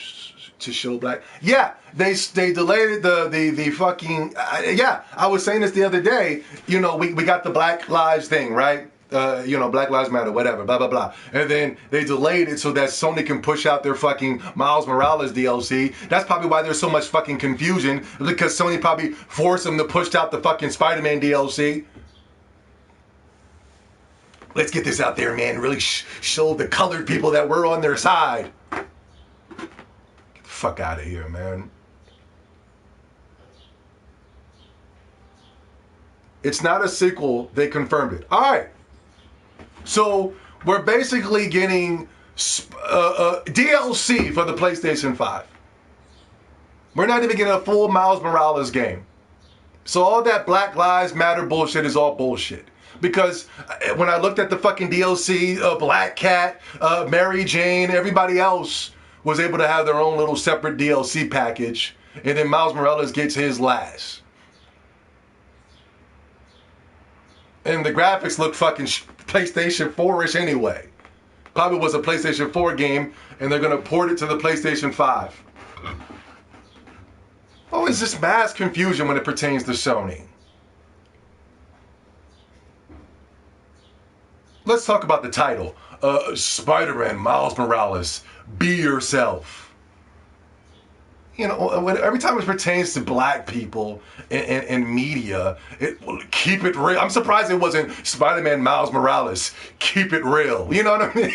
show black. Yeah, they delayed the fucking. Yeah, I was saying this the other day. You know, we got the Black Lives thing, right? Black Lives Matter, whatever, blah, blah, blah. And then they delayed it so that Sony can push out their fucking Miles Morales DLC. That's probably why there's so much fucking confusion, because Sony probably forced them to push out the fucking Spider-Man DLC. Let's get this out there, man. Really show the colored people that we're on their side. Get the fuck out of here, man. It's not a sequel. They confirmed it. All right. So we're basically getting DLC for the PlayStation 5. We're not even getting a full Miles Morales game. So all that Black Lives Matter bullshit is all bullshit. Because when I looked at the fucking DLC, Black Cat, Mary Jane, everybody else was able to have their own little separate DLC package. And then Miles Morales gets his last. And the graphics look fucking PlayStation 4-ish anyway. Probably was a PlayStation 4 game, and they're going to port it to the PlayStation 5. Oh, it's just mass confusion when it pertains to Sony. Let's talk about the title. Spider-Man Miles Morales, Be Yourself. You know, every time it pertains to black people and media, keep it real. I'm surprised it wasn't Spider-Man Miles Morales, keep it real. You know what I mean?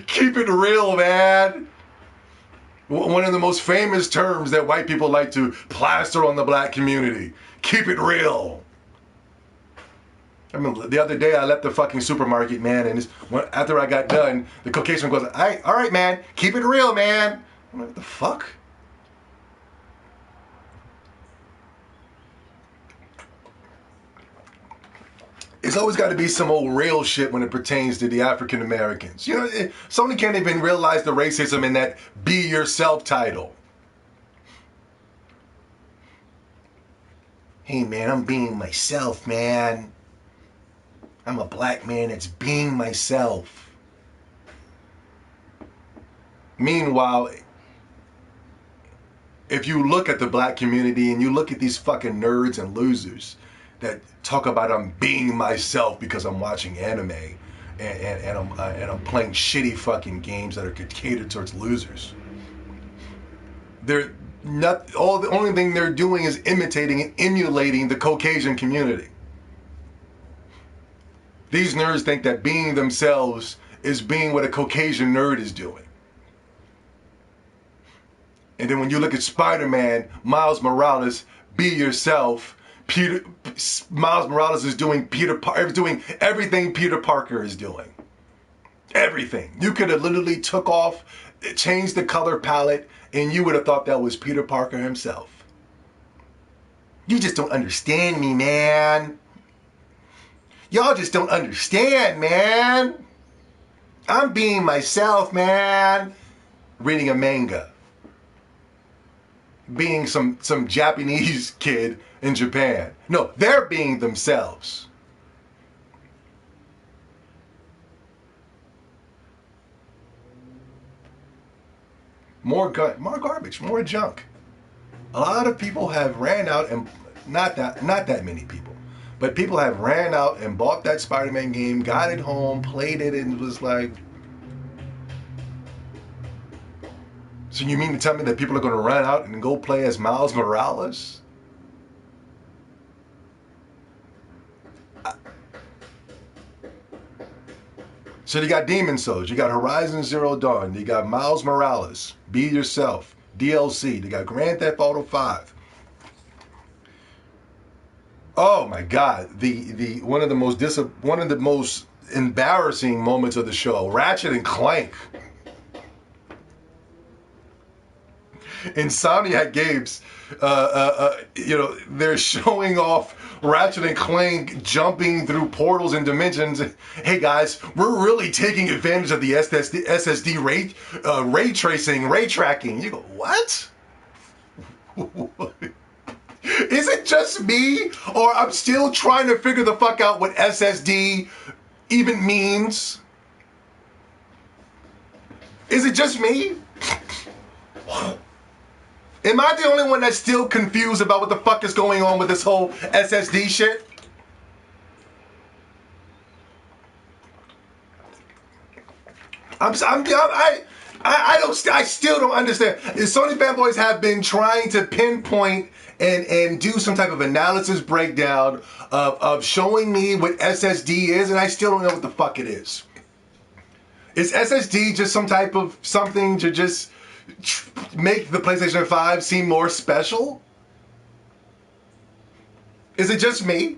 Keep it real, man. One of the most famous terms that white people like to plaster on the black community. Keep it real. I mean, the other day I left the fucking supermarket, man, and after I got done, the Caucasian goes, all right, man, keep it real, man. I'm like, what the fuck? It's always got to be some old real shit when it pertains to the African Americans. You know, Sony can't even realize the racism in that Be Yourself title. Hey, man, I'm being myself, man. I'm a black man that's being myself. Meanwhile, if you look at the black community and you look at these fucking nerds and losers that talk about I'm being myself because I'm watching anime and I'm playing shitty fucking games that are catered towards losers. They're not the only thing they're doing is imitating and emulating the Caucasian community. These nerds think that being themselves is being what a Caucasian nerd is doing. And then when you look at Spider-Man, Miles Morales, Be Yourself, Miles Morales is doing everything Peter Parker is doing. Everything. You could have literally took off, changed the color palette, and you would have thought that was Peter Parker himself. You just don't understand me, man. Y'all just don't understand, man. I'm being myself, man. Reading a manga. Being some Japanese kid in Japan. No, they're being themselves. more garbage, more junk. A lot of people have ran out and not that many people, but people have ran out and bought that Spider-Man game, got it home, played it, and was like, so you mean to tell me that people are going to run out and go play as Miles Morales? So you got Demon Souls, you got Horizon Zero Dawn, you got Miles Morales, Be Yourself, DLC, you got Grand Theft Auto 5. Oh my God, the one of the most embarrassing moments of the show, Ratchet and Clank. Insomniac Games, they're showing off Ratchet and Clank jumping through portals and dimensions. Hey guys, we're really taking advantage of the SSD ray tracing, ray tracking. You go, what? Is it just me, or I'm still trying to figure the fuck out what SSD even means? Is it just me? Am I the only one that's still confused about what the fuck is going on with this whole SSD shit? I still don't understand. Sony fanboys have been trying to pinpoint and do some type of analysis breakdown of showing me what SSD is, and I still don't know what the fuck it is. Is SSD just some type of something to just make the PlayStation 5 seem more special? Is it just me?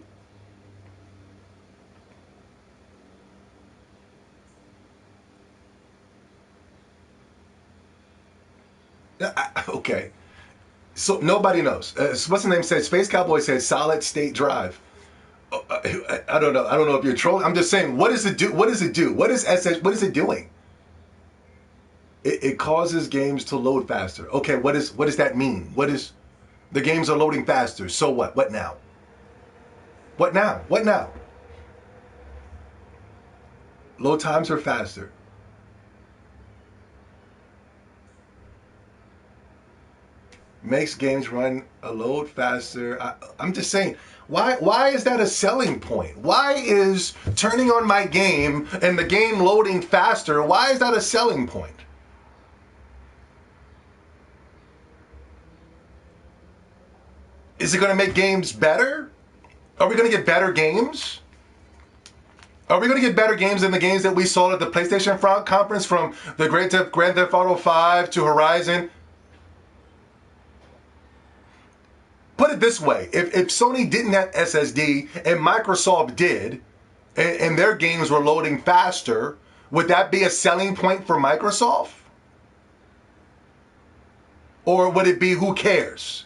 Okay. So nobody knows. What's the name said? Space Cowboy said solid state drive. I don't know. I don't know if you're trolling. I'm just saying, what does it do? What does it do? What is it doing? It causes games to load faster. Okay, what does that mean? What is the games are loading faster? So what? What now? What now? What now? Load times are faster. Makes games run a load faster. I'm just saying, why is that a selling point? Why is turning on my game and the game loading faster, why is that a selling point? Is it going to make games better? Are we going to get better games? Are we going to get better games than the games that we saw at the PlayStation conference, from the Grand Theft Auto 5 to Horizon? Put it this way, if Sony didn't have SSD and Microsoft did, and their games were loading faster, would that be a selling point for Microsoft? Or would it be, who cares?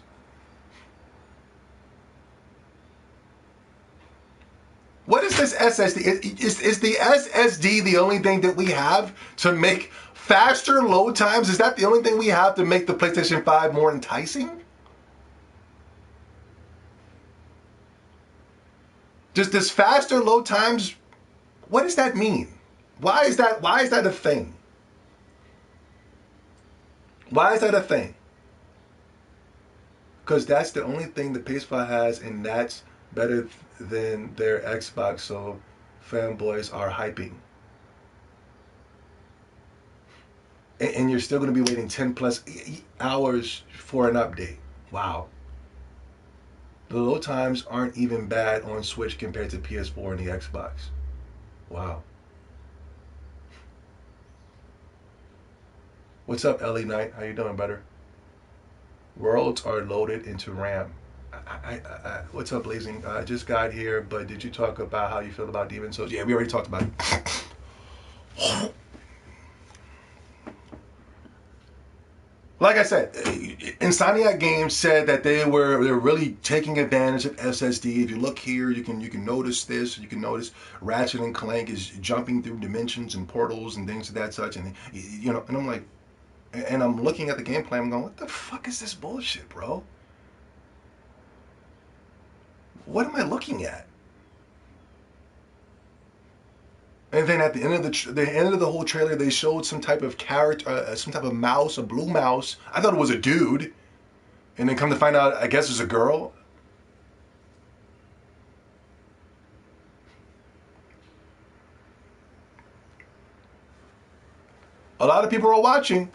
What is this SSD? Is the SSD the only thing that we have to make faster load times? Is that the only thing we have to make the PlayStation 5 more enticing? Just this faster load times, what does that mean? Why is that a thing? Why is that a thing? Because that's the only thing the PS5 has, and that's better than their Xbox, so fanboys are hyping. And you're still going to be waiting 10 plus hours for an update. Wow. The load times aren't even bad on Switch compared to PS4 and the Xbox. Wow. What's up, Ellie Knight? How you doing, brother? Worlds are loaded into RAM. What's up, Blazing? I just got here, but did you talk about how you feel about Demon Souls? Yeah, we already talked about it. Like I said, Insomniac Games said that they're really taking advantage of SSD. If you look here, you can notice this. You can notice Ratchet and Clank is jumping through dimensions and portals and things of that such. And and I'm like, and I'm looking at the gameplay. I'm going, what the fuck is this bullshit, bro? What am I looking at? And And then at the end of the whole trailer, they showed some type of character, some type of mouse, a blue mouse. I thought it was a dude, and then come to find out, I guess it's a girl. A lot of people are watching.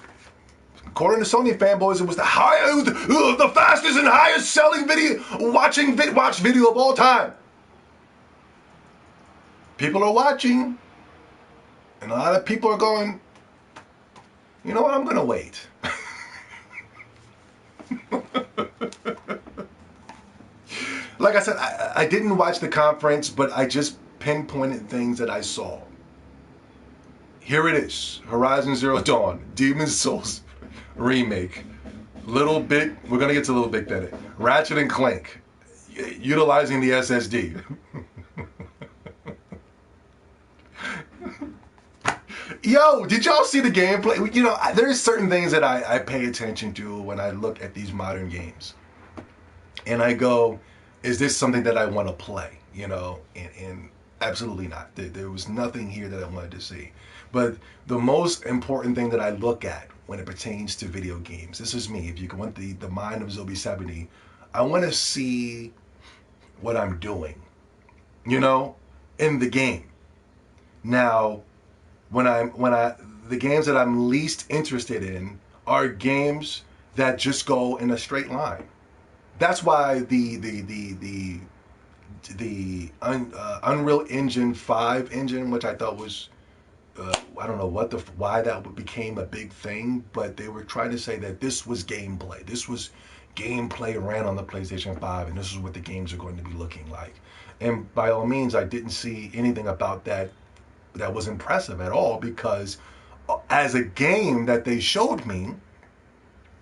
According to Sony fanboys, it was the fastest and highest selling watch video of all time. People are watching, and a lot of people are going, you know what, I'm going to wait. Like I said, I didn't watch the conference, but I just pinpointed things that I saw. Here it is, Horizon Zero Dawn, Demon's Souls remake. Little Big, we're going to get to Little Big Planet. Ratchet and Clank, utilizing the SSD. Yo, did y'all see the gameplay? You know, there's certain things that I pay attention to when I look at these modern games. And I go, is this something that I want to play? You know, and absolutely not. There was nothing here that I wanted to see. But the most important thing that I look at when it pertains to video games, this is me, if you want the mind of Zobi 70, I want to see what I'm doing, you know, in the game. Now, the games that I'm least interested in are games that just go in a straight line. That's why the Unreal Engine 5 engine, which I thought was, I don't know why that became a big thing, but they were trying to say that this was gameplay. This was gameplay ran on the PlayStation 5, and this is what the games are going to be looking like. And by all means, I didn't see anything about that was impressive at all, because as a game that they showed me,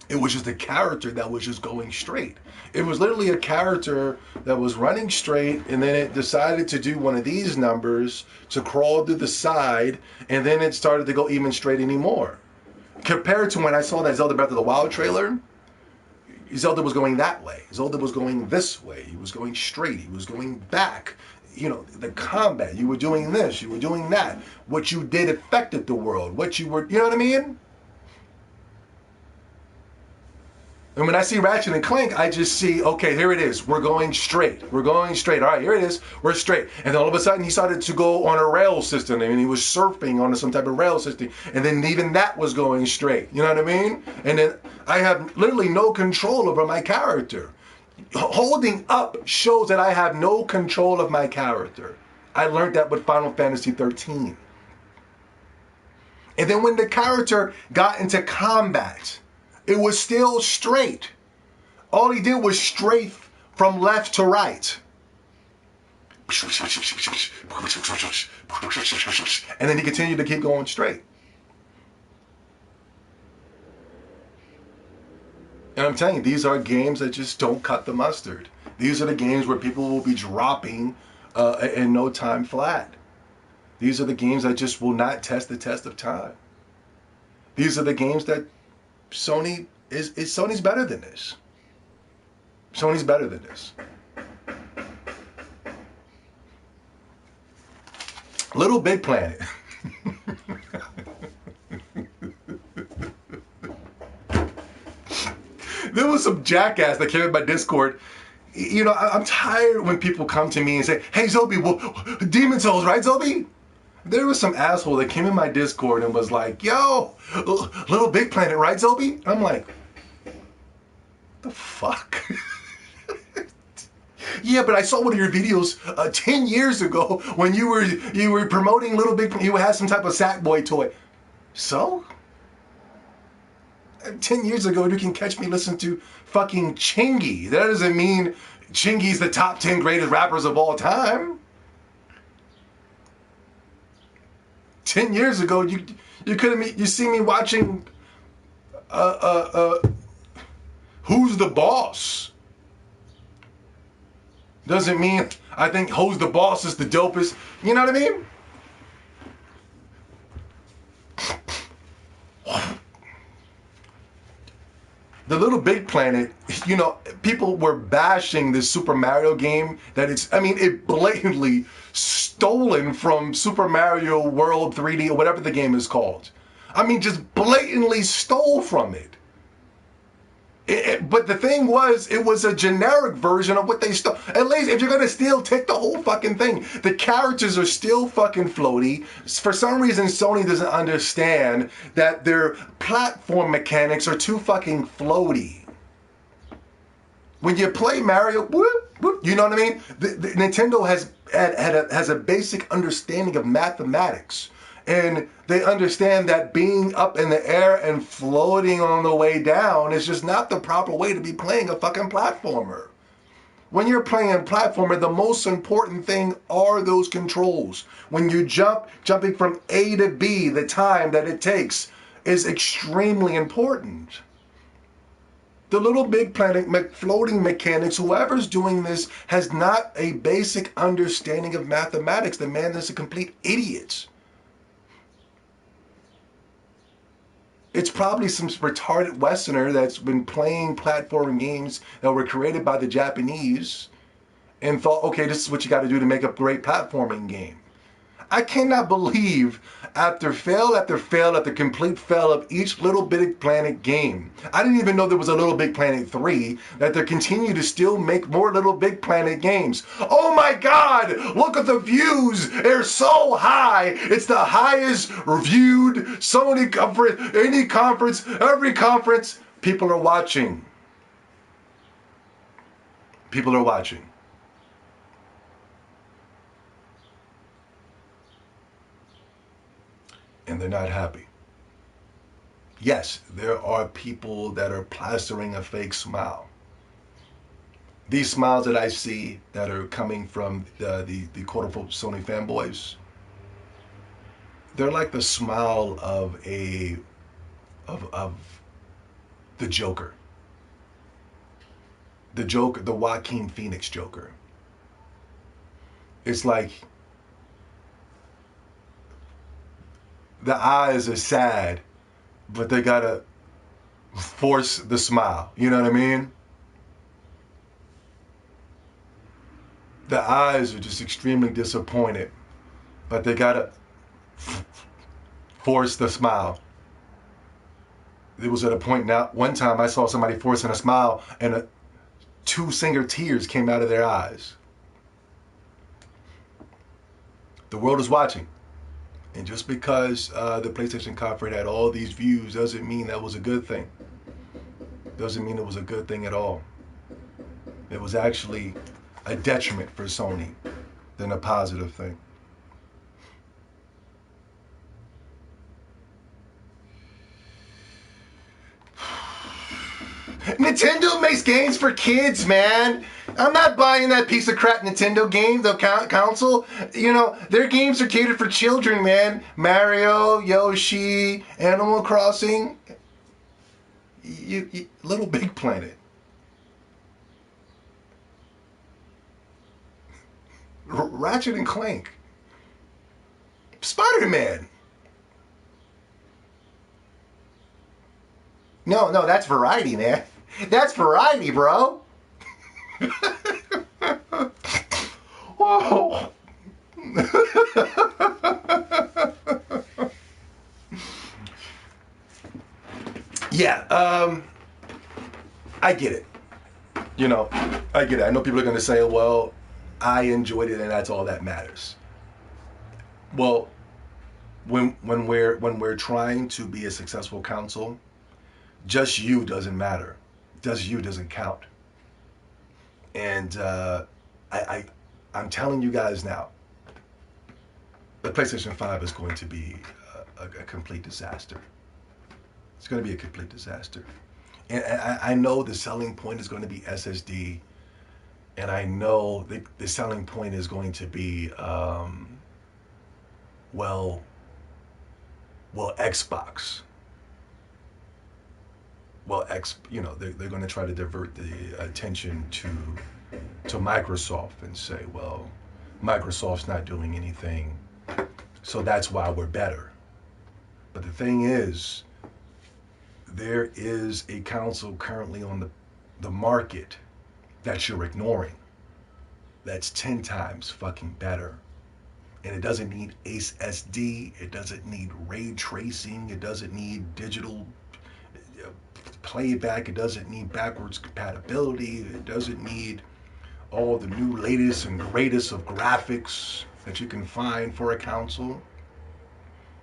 it was just a character that was just going straight. It was literally a character that was running straight, and then it decided to do one of these numbers to crawl to the side, and then it started to go even straight anymore. Compared to when I saw that Zelda Breath of the Wild trailer, Zelda was going that way. Zelda was going this way. He was going straight. He was going back. You know, the combat, you were doing this, you were doing that. What you did affected the world. What you were, you know what I mean? And when I see Ratchet and Clank, I just see, okay, here it is. We're going straight. We're going straight. All right, here it is. We're straight. And then all of a sudden, he started to go on a rail system, and he was surfing on some type of rail system. And then even that was going straight. You know what I mean? And then I have literally no control over my character. Holding up shows that I have no control of my character. I learned that with Final Fantasy 13. And then when the character got into combat, it was still straight. All he did was strafe from left to right. And then he continued to keep going straight. And I'm telling you, these are games that just don't cut the mustard. These are the games where people will be dropping in no time flat. These are the games that just will not test the test of time. These are the games that Sony's better than this. Sony's better than this. Little Big Planet. There was some jackass that came in my Discord. You know, I'm tired when people come to me and say, hey, Zobi, well, Demon Souls, right, Zobi? There was some asshole that came in my Discord and was like, yo, Little Big Planet, right, Zobi? I'm like, the fuck? Yeah, but I saw one of your videos 10 years ago when you were promoting Little Big Planet. You had some type of Sackboy toy. So? 10 years ago, you can catch me listening to fucking Chingy. That doesn't mean Chingy's the top 10 greatest rappers of all time. 10 years ago, you see me watching Who's the Boss. Doesn't mean I think Who's the Boss is the dopest. You know what I mean? The Little Big Planet, you know, people were bashing this Super Mario game that it blatantly stolen from Super Mario World 3D or whatever the game is called. I mean, just blatantly stole from it. But the thing was, it was a generic version of what they stole. At least if you're going to steal, take the whole fucking thing. The characters are still fucking floaty. For some reason, Sony doesn't understand that their platform mechanics are too fucking floaty. When you play Mario, whoop, whoop, you know what I mean? The Nintendo has a basic understanding of mathematics. And they understand that being up in the air and floating on the way down is just not the proper way to be playing a fucking platformer. When you're playing a platformer, the most important thing are those controls. When you jumping from A to B, the time that it takes is extremely important. The Little Big Planet floating mechanics, whoever's doing this has not a basic understanding of mathematics. The man is a complete idiot. It's probably some retarded Westerner that's been playing platforming games that were created by the Japanese and thought, okay, this is what you got to do to make a great platforming game. I cannot believe after fail after fail after complete fail of each Little Big Planet game, I didn't even know there was a Little Big Planet 3, that they continue to still make more Little Big Planet games. Oh my God, look at the views. They're so high. It's the highest reviewed Sony conference, any conference, every conference. People are watching. People are watching. And they're not happy. Yes, there are people that are plastering a fake smile. These smiles that I see that are coming from the quote-unquote Sony fanboys, they're like the smile of the Joker. The Joker, the Joaquin Phoenix Joker. It's like the eyes are sad, but they gotta force the smile. You know what I mean? The eyes are just extremely disappointed, but they gotta force the smile. It was at a point now, one time I saw somebody forcing a smile and two single tears came out of their eyes. The world is watching. And just because the PlayStation conference had all these views doesn't mean that was a good thing. Doesn't mean it was a good thing at all. It was actually a detriment for Sony than a positive thing. Nintendo makes games for kids, man. I'm not buying that piece of crap Nintendo game, the console. You know, their games are catered for children, man. Mario, Yoshi, Animal Crossing. Little Big Planet. Ratchet and Clank. Spider-Man. No, that's variety, man. That's variety, bro. Whoa. Yeah, I get it. You know, I get it. I know people are going to say, well, I enjoyed it and that's all that matters. Well, when we're trying to be a successful council, just you doesn't matter. Just you doesn't count. And I'm telling you guys now, the PlayStation 5 is going to be a complete disaster. It's going to be a complete disaster. And I know the selling point is going to be SSD, and I know the selling point is going to be, well, Xbox. Well, they're going to try to divert the attention to Microsoft and say, well, Microsoft's not doing anything, so that's why we're better. But the thing is, there is a council currently on the the market that you're ignoring that's 10 times fucking better. And it doesn't need SSD, it doesn't need ray tracing, it doesn't need digital playback, it doesn't need backwards compatibility, it doesn't need all the new latest and greatest of graphics that you can find for a console.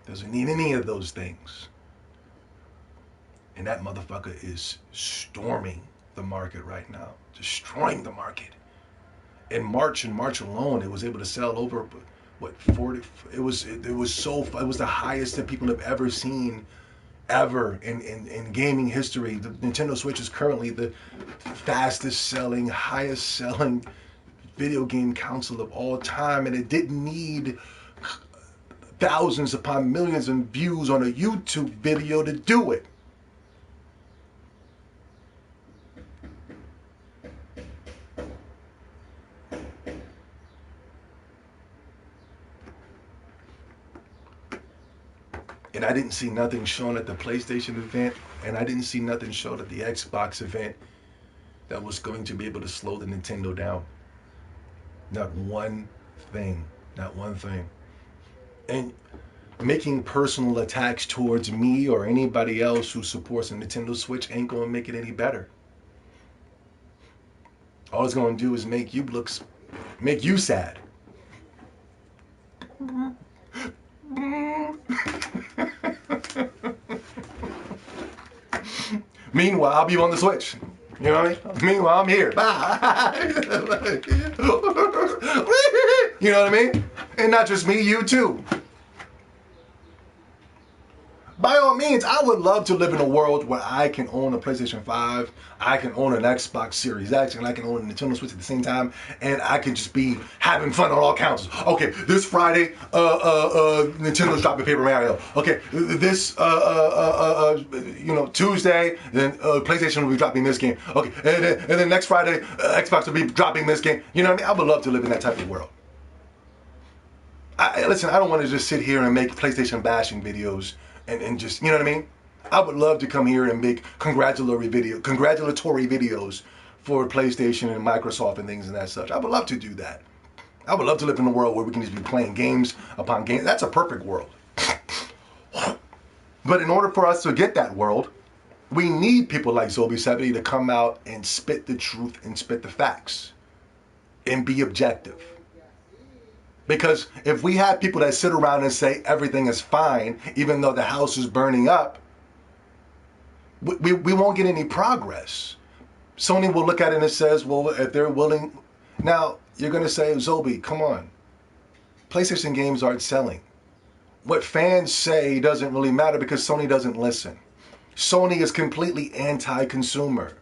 Doesn't need any of those things. And that motherfucker is storming the market right now, destroying the market. In March alone, it was able to sell over, what, 40, it was the highest that people have ever seen ever in gaming history. The Nintendo Switch is currently the fastest selling, highest selling video game console of all time, and it didn't need thousands upon millions of views on a YouTube video to do it. And I didn't see nothing shown at the PlayStation event, and I didn't see nothing shown at the Xbox event that was going to be able to slow the Nintendo down. Not one thing. Not one thing. And making personal attacks towards me or anybody else who supports a Nintendo Switch ain't going to make it any better. All it's going to do is make you sad. Meanwhile, I'll be on the Switch. You know what I mean? Meanwhile, I'm here. Bye. You know what I mean? And not just me, you too. By all means, I would love to live in a world where I can own a PlayStation 5, I can own an Xbox Series X, and I can own a Nintendo Switch at the same time, and I can just be having fun on all counts. Okay, this Friday, Nintendo's dropping Paper Mario. Okay, this Tuesday, then PlayStation will be dropping this game. Okay, and then next Friday, Xbox will be dropping this game. You know what I mean? I would love to live in that type of world. Listen, I don't want to just sit here and make PlayStation bashing videos. And just, you know what I mean? I would love to come here and make congratulatory videos for PlayStation and Microsoft and things and that such. I would love to do that. I would love to live in a world where we can just be playing games upon games. That's a perfect world. But in order for us to get that world, we need people like Zobi70 to come out and spit the truth and spit the facts and be objective. Because if we have people that sit around and say everything is fine, even though the house is burning up, we won't get any progress. Sony will look at it and says, well, if they're willing... Now, you're going to say, Zobi, come on. PlayStation games aren't selling. What fans say doesn't really matter because Sony doesn't listen. Sony is completely anti-consumer.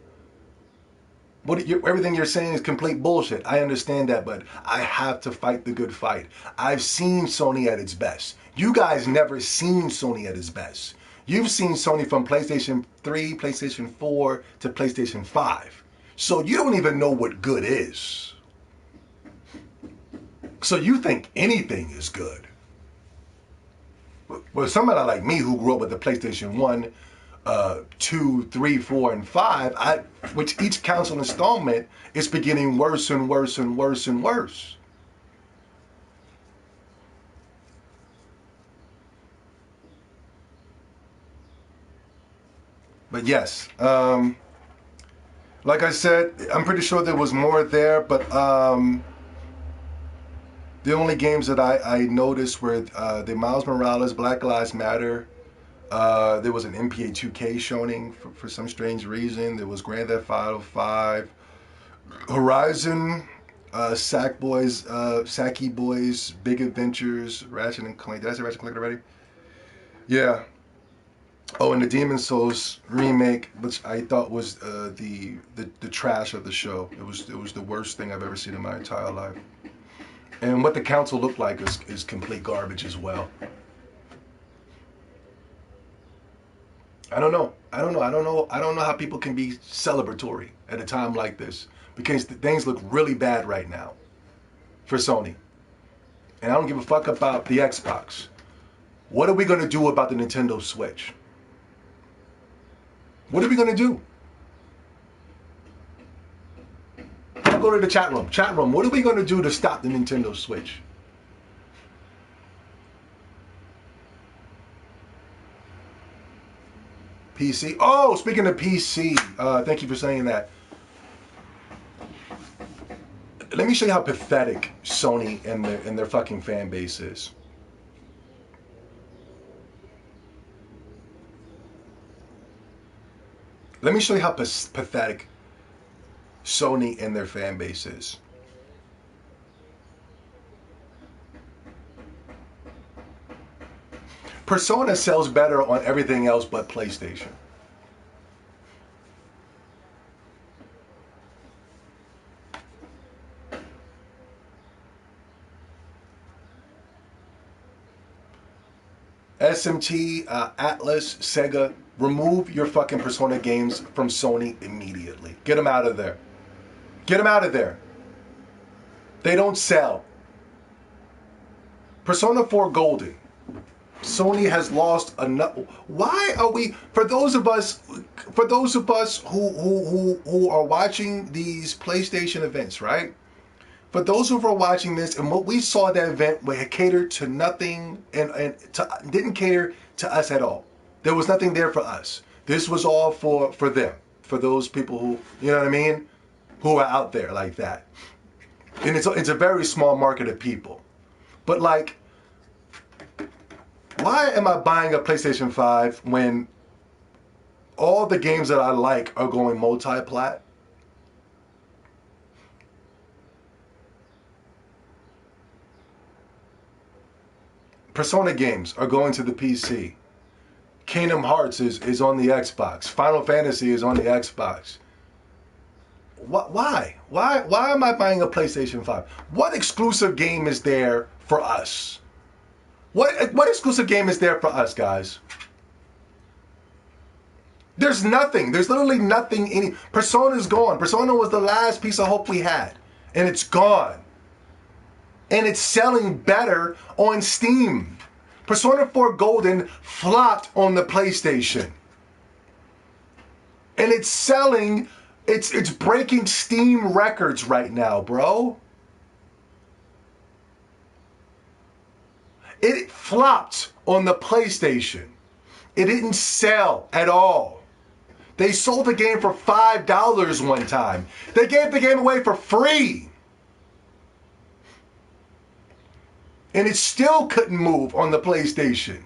Everything you're saying is complete bullshit. I understand that, but I have to fight the good fight. I've seen Sony at its best. You guys never seen Sony at its best. You've seen Sony from PlayStation 3, PlayStation 4 to PlayStation 5. So you don't even know what good is. So you think anything is good. Well, somebody like me who grew up with the PlayStation 1, 2, 3, 4, and 5, which each console installment is getting worse and worse and worse and worse. But yes, like I said, I'm pretty sure there was more there, but the only games that I noticed were the Miles Morales, Black Lives Matter. There was an NBA 2K showing for some strange reason. There was Grand Theft Auto 5, Horizon, Sackboy Boys, Big Adventures, Ratchet and Clank. Did I say Ratchet and Clank already? Yeah. Oh, and the Demon's Souls remake, which I thought was the trash of the show. It was the worst thing I've ever seen in my entire life. And what the council looked like is complete garbage as well. I don't know how people can be celebratory at a time like this, because things look really bad right now for Sony. And I don't give a fuck about the Xbox. What are we going to do about the Nintendo Switch? What are we going to do? go to the chat room. Chat room, what are we going to do to stop the Nintendo Switch? PC. Oh, speaking of PC, thank you for saying that. Let me show you how pathetic Sony and their fucking fan base is. Let me show you how pathetic Sony and their fan base is. Persona sells better on everything else but PlayStation. SMT, Atlas, Sega, remove your fucking Persona games from Sony immediately. Get them out of there. Get them out of there. They don't sell. Persona 4 Golden. Sony has lost enough. Why are we? For those of us who are watching these PlayStation events, right? For those who are watching this, and what we saw at that event, where it catered to nothing and didn't cater to us at all. There was nothing there for us. This was all for them, for those people who, you know what I mean, who are out there like that. And it's a very small market of people. But like, why am I buying a PlayStation 5 when all the games that I like are going multi-plat? Persona games are going to the PC. Kingdom Hearts is on the Xbox. Final Fantasy is on the Xbox. Why? Why am I buying a PlayStation 5? What exclusive game is there for us? What exclusive game is there for us, guys? There's nothing. There's literally nothing. Persona's gone. Persona was the last piece of hope we had. And it's gone. And it's selling better on Steam. Persona 4 Golden flopped on the PlayStation. And it's selling, it's breaking Steam records right now, bro. It flopped on the PlayStation. It didn't sell at all. They sold the game for $5 one time. They gave the game away for free. And it still couldn't move on the PlayStation.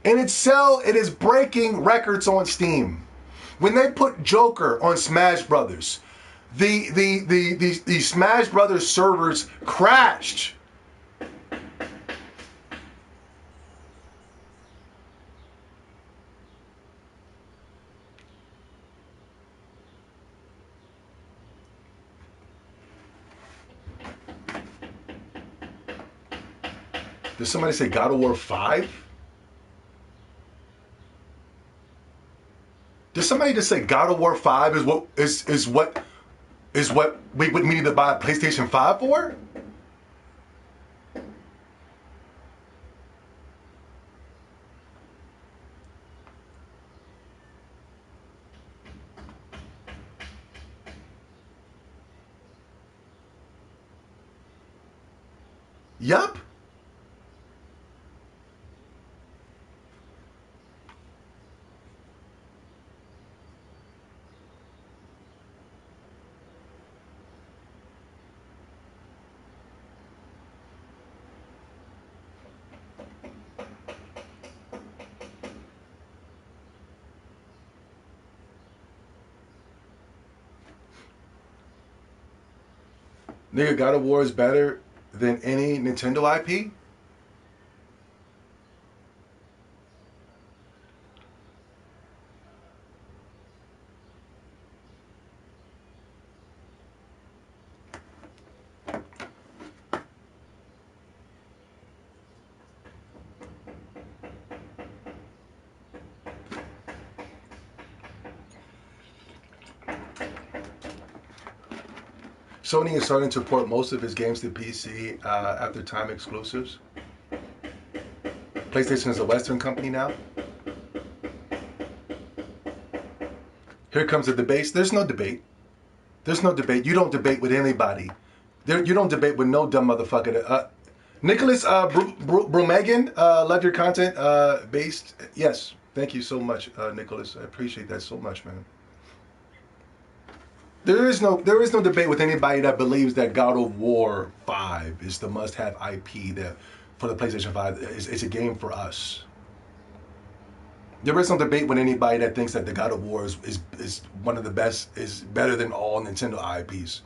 And it is breaking records on Steam. When they put Joker on Smash Brothers, the Smash Brothers servers crashed. Did somebody say God of War 5? Did somebody just say God of War 5 is what we would need to buy a PlayStation 5 for? Yup. Nigga, God of War is better than any Nintendo IP? Sony is starting to port most of its games to PC after time exclusives. PlayStation is a Western company now. Here comes the debate. There's no debate. There's no debate. You don't debate with anybody. You don't debate with no dumb motherfucker. Nicholas Bromegan, love your content. Based. Yes. Thank you so much, Nicholas. I appreciate that so much, man. There is no debate with anybody that believes that God of War 5 is the must-have IP that for the PlayStation 5. It's a game for us. There is no debate with anybody that thinks that the God of War is one of the best, is better than all Nintendo IPs.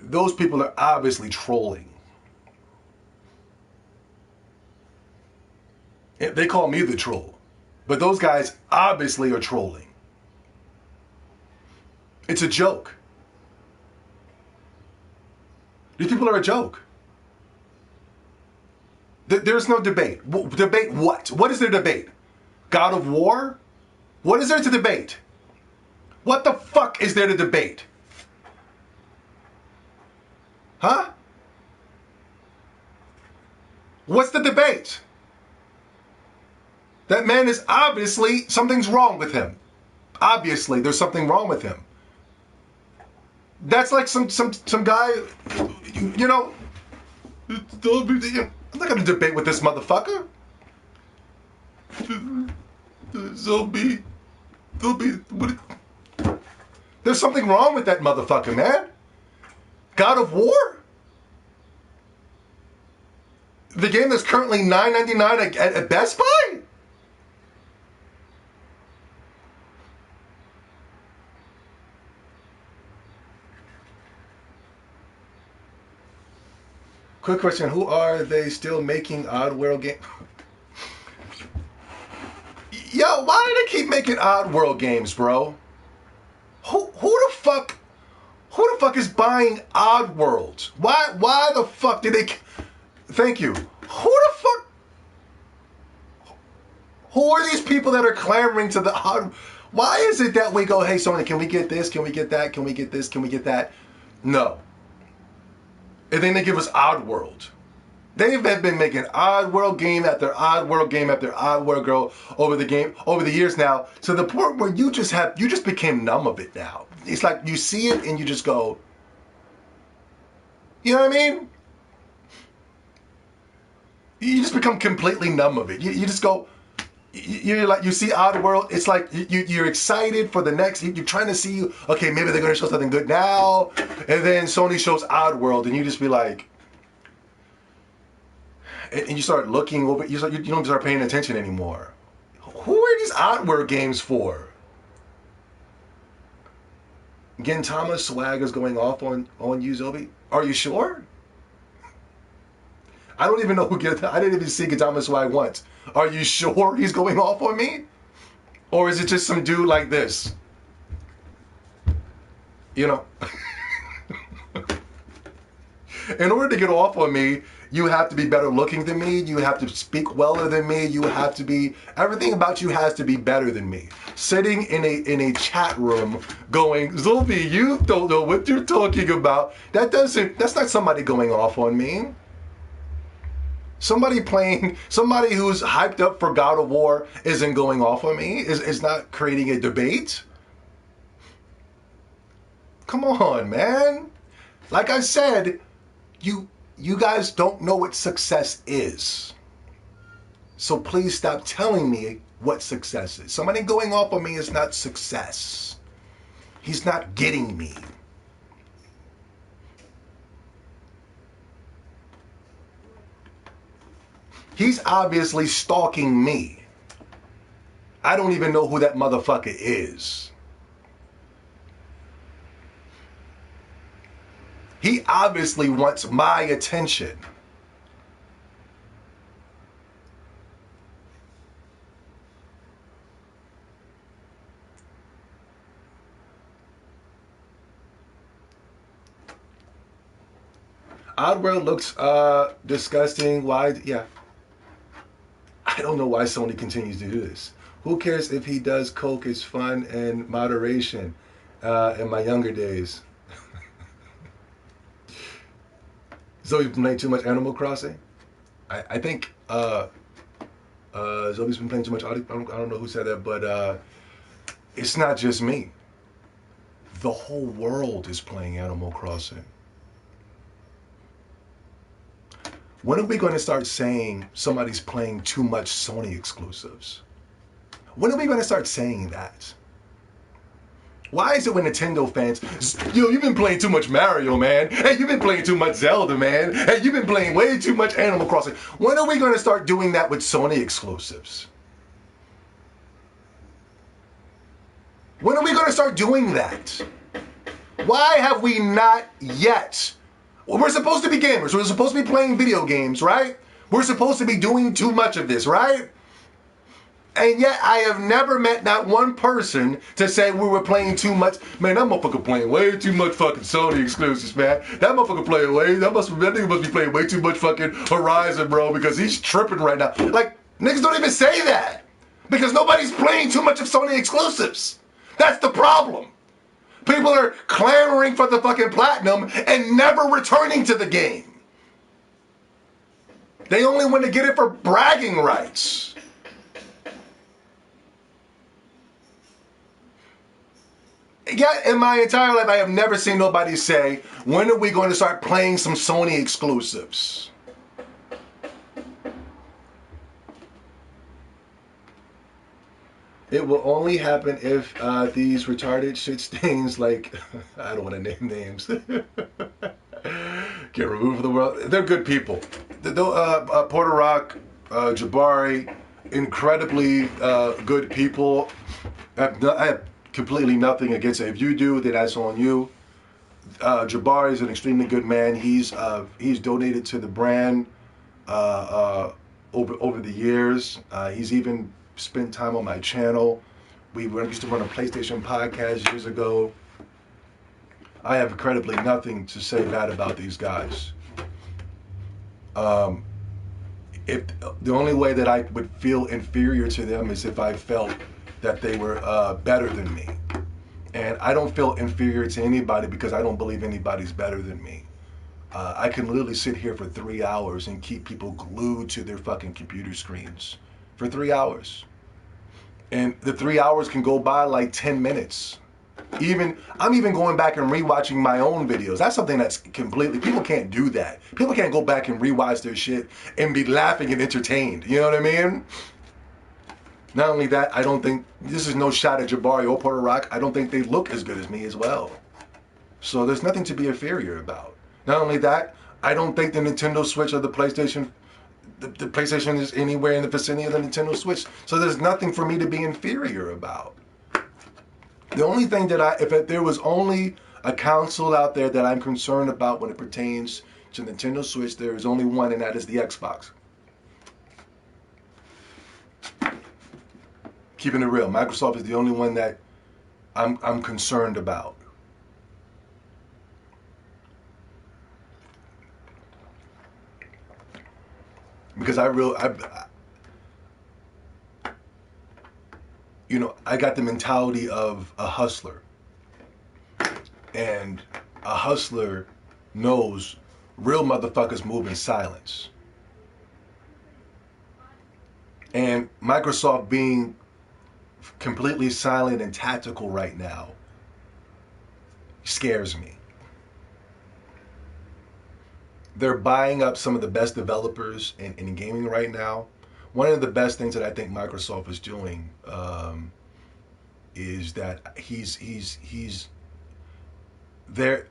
Those people are obviously trolling. They call me the troll, but those guys obviously are trolling. It's a joke. These people are a joke. There's no debate. Debate what? What is their debate? God of War? What is there to debate? What the fuck is there to debate? Huh? What's the debate? That man is obviously, something's wrong with him. Obviously, there's something wrong with him. That's like some guy, you know, I'm not going to debate with this motherfucker. There's something wrong with that motherfucker, man. God of War? The game that's currently $9.99 at Best Buy? Quick question, who are they still making Oddworld games? Yo, why do they keep making Oddworld games, bro? Who the fuck is buying Oddworld? Why the fuck did they... Thank you. Who are these people that are clamoring to the Odd... Why is it that we go, hey Sony, can we get this? Can we get that? Can we get this? Can we get that? No. And then they give us Oddworld. They have been making Oddworld game after Oddworld game after Oddworld girl over the years now, to the point where you just became numb of it now. It's like you see it and you just go, you know what I mean? You just become completely numb of it. You just go, you're like, you see Oddworld, it's like you're excited for the next, you're trying to see, okay, maybe they're going to show something good now, and then Sony shows Oddworld, and you just be like, and you start looking over, you don't start paying attention anymore. Who are these Oddworld games for? Gintama swag is going off on you, Zobi? Are you sure? I don't even know who I didn't even see Gintama swag once. Are you sure he's going off on me? Or is it just some dude like this? You know? In order to get off on me, you have to be better looking than me. You have to speak weller than me. You have to be, everything about you has to be better than me. Sitting in a chat room going, Zobi, you don't know what you're talking about. That's not somebody going off on me. Somebody who's hyped up for God of War isn't going off on me, is not creating a debate. Come on, man. Like I said, you guys don't know what success is. So please stop telling me what success is. Somebody going off on me is not success. He's not getting me. He's obviously stalking me. I don't even know who that motherfucker is. He obviously wants my attention. Oddworld looks disgusting. Why? Yeah. I don't know why Sony continues to do this. Who cares if he does coke? It's fun and moderation in my younger days. Zoe's been playing too much Animal Crossing. I think Zoe's been playing too much. I don't know who said that, but it's not just me. The whole world is playing Animal Crossing. When are we going to start saying somebody's playing too much Sony exclusives? When are we going to start saying that? Why is it when Nintendo fans, yo, you've been playing too much Mario, man. Hey, you've been playing too much Zelda, man. Hey, you've been playing way too much Animal Crossing. When are we going to start doing that with Sony exclusives? When are we going to start doing that? Why have we not yet? Well, we're supposed to be gamers. We're supposed to be playing video games, right? We're supposed to be doing too much of this, right? And yet I have never met not one person to say we were playing too much. Man, that motherfucker playing way too much fucking Sony exclusives, man. That motherfucker playing that nigga must be playing way too much fucking Horizon, bro, because he's tripping right now. Like, niggas don't even say that. Because nobody's playing too much of Sony exclusives. That's the problem. People are clamoring for the fucking platinum and never returning to the game. They only want to get it for bragging rights. Yet in my entire life, I have never seen nobody say, when are we going to start playing some Sony exclusives? It will only happen if these retarded shit stains, like, I don't want to name names, get removed from the world. They're good people. Porter Rock, Jabari, incredibly good people. I have completely nothing against it. If you do, then that's on you. Jabari is an extremely good man. He's donated to the brand over the years. He's even spent time on my channel. We used to run a PlayStation podcast years ago. I have incredibly nothing to say bad about these guys. If the only way that I would feel inferior to them is if I felt that they were better than me. And I don't feel inferior to anybody because I don't believe anybody's better than me. I can literally sit here for 3 hours and keep people glued to their fucking computer screens for 3 hours. And the 3 hours can go by like 10 minutes. I'm even going back and rewatching my own videos. That's something that's completely, people can't do that. People can't go back and rewatch their shit and be laughing and entertained. You know what I mean? Not only that, I don't think, this is no shot at Jabari or Porter Rock, I don't think they look as good as me as well. So there's nothing to be inferior about. Not only that, I don't think the Nintendo Switch or the PlayStation is anywhere in the vicinity of the Nintendo Switch. So there's nothing for me to be inferior about. The only thing that if there was only a console out there that I'm concerned about when it pertains to Nintendo Switch, there is only one, and that is the Xbox. Keeping it real, Microsoft is the only one that I'm concerned about. Because I got the mentality of a hustler. And a hustler knows real motherfuckers move in silence. And Microsoft being completely silent and tactical right now scares me. They're buying up some of the best developers in gaming right now. One of the best things that I think Microsoft is doing is that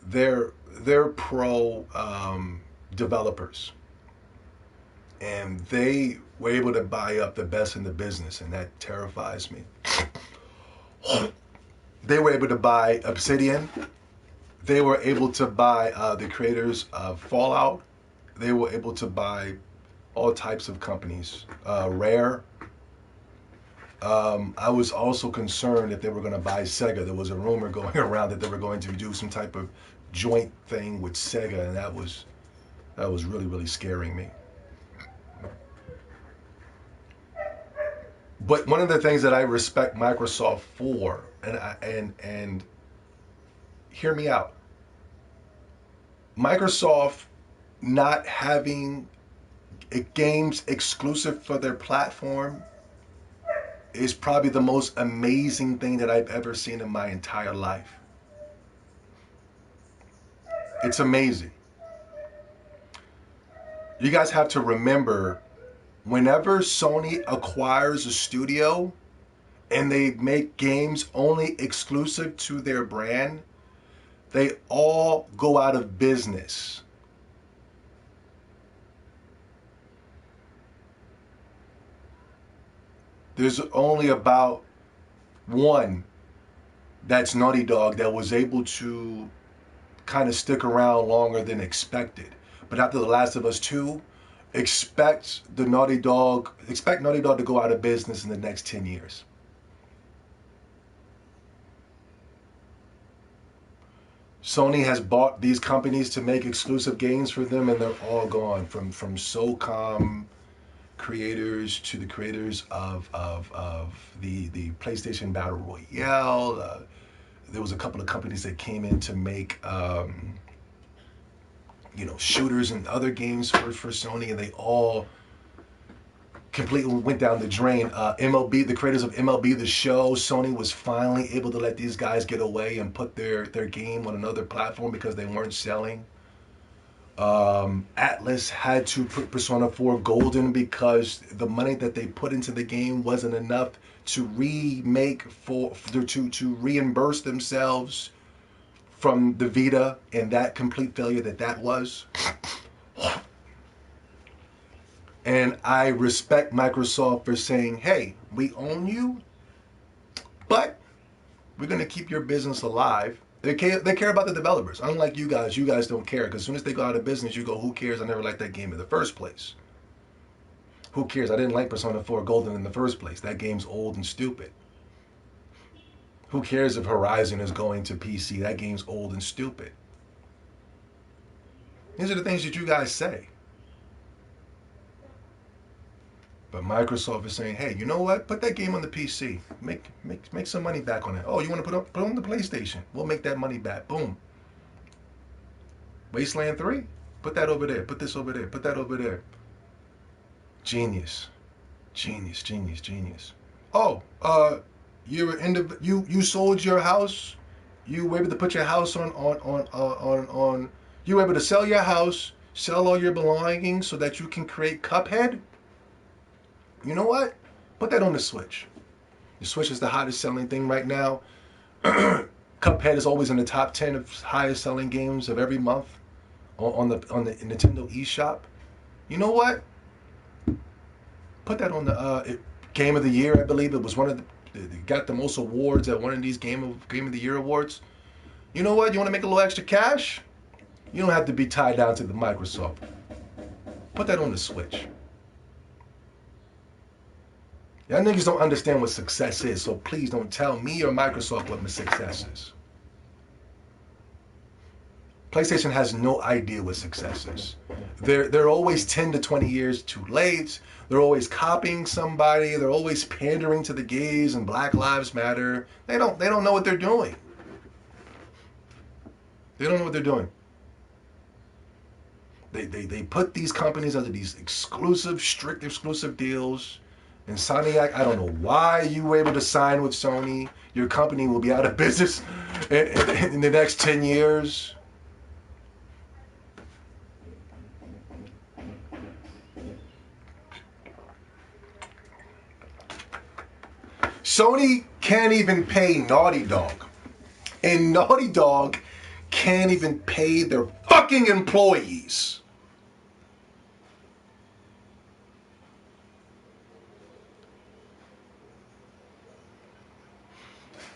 they're pro developers, and they were able to buy up the best in the business, and that terrifies me. They were able to buy Obsidian. They were able to buy the creators of Fallout. They were able to buy all types of companies. Rare. I was also concerned that they were going to buy Sega. There was a rumor going around that they were going to do some type of joint thing with Sega, and that was really, really scaring me. But one of the things that I respect Microsoft for, and hear me out, Microsoft not having games exclusive for their platform is probably the most amazing thing that I've ever seen in my entire life. It's amazing. You guys have to remember, whenever Sony acquires a studio and they make games only exclusive to their brand, they all go out of business. There's only about one, that's Naughty Dog, that was able to kind of stick around longer than expected. But after The Last of Us 2, expect Naughty Dog to go out of business in the next 10 years. Sony has bought these companies to make exclusive games for them, and they're all gone. From SOCOM creators to the creators of the PlayStation Battle Royale. There was a couple of companies that came in to make shooters and other games for Sony, and they all completely went down the drain. MLB, the creators of MLB The Show, Sony was finally able to let these guys get away and put their game on another platform because they weren't selling. Atlas had to put Persona 4 Golden because the money that they put into the game wasn't enough to to reimburse themselves from the Vita and that complete failure that was. And I respect Microsoft for saying, hey, we own you, but we're going to keep your business alive. They care about the developers. Unlike you guys don't care, because as soon as they go out of business, you go, who cares? I never liked that game in the first place. Who cares? I didn't like Persona 4 Golden in the first place. That game's old and stupid. Who cares if Horizon is going to PC? That game's old and stupid. These are the things that you guys say. But Microsoft is saying, hey, you know what? Put that game on the PC. Make some money back on it. Oh, you want to put it on the PlayStation? We'll make that money back. Boom. Wasteland 3? Put that over there. Put this over there. Put that over there. Genius. Genius, genius, genius. Oh, you sold your house. You were able to put your house on you were able to sell your house, sell all your belongings so that you can create Cuphead? You know what? Put that on the Switch. The Switch is the hottest selling thing right now. Cuphead is always in the top 10 of highest selling games of every month on the Nintendo eShop. You know what? Put that on the Game of the Year. I believe it was one of got the most awards at one of these Game of the Year awards. You know what? You want to make a little extra cash? You don't have to be tied down to the Microsoft. Put that on the Switch. Y'all niggas don't understand what success is, so please don't tell me or Microsoft what my success is. PlayStation has no idea what success is. They're always 10 to 20 years too late. They're always copying somebody. They're always pandering to the gays and Black Lives Matter. They don't know what they're doing. They don't know what they're doing. They put these companies under these strict exclusive deals. And Soniac, I don't know why you were able to sign with Sony. Your company will be out of business in the next 10 years. Sony can't even pay Naughty Dog. And Naughty Dog can't even pay their fucking employees.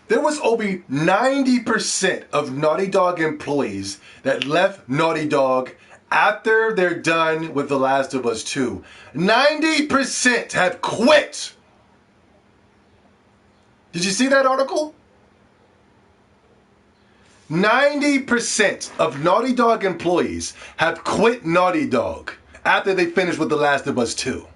There was over 90% of Naughty Dog employees that left Naughty Dog after they're done with The Last of Us 2. 90% have quit. Did you see that article? 90% of Naughty Dog employees have quit Naughty Dog after they finished with The Last of Us 2.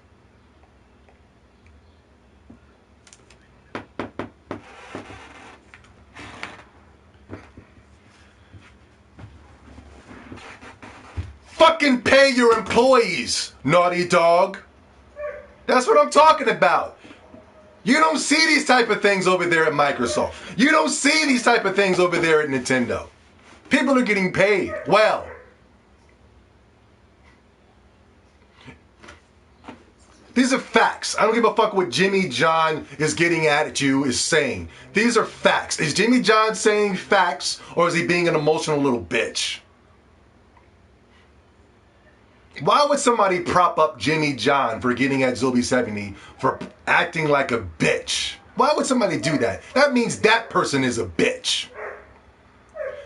Fucking pay your employees, Naughty Dog. That's what I'm talking about. You don't see these type of things over there at Microsoft. You don't see these type of things over there at Nintendo. People are getting paid well. These are facts. I don't give a fuck what Jimmy John is getting at you, is saying. These are facts. Is Jimmy John saying facts, or is he being an emotional little bitch? Why would somebody prop up Jimmy John for getting at Zombie70 for acting like a bitch? Why would somebody do that? That means that person is a bitch.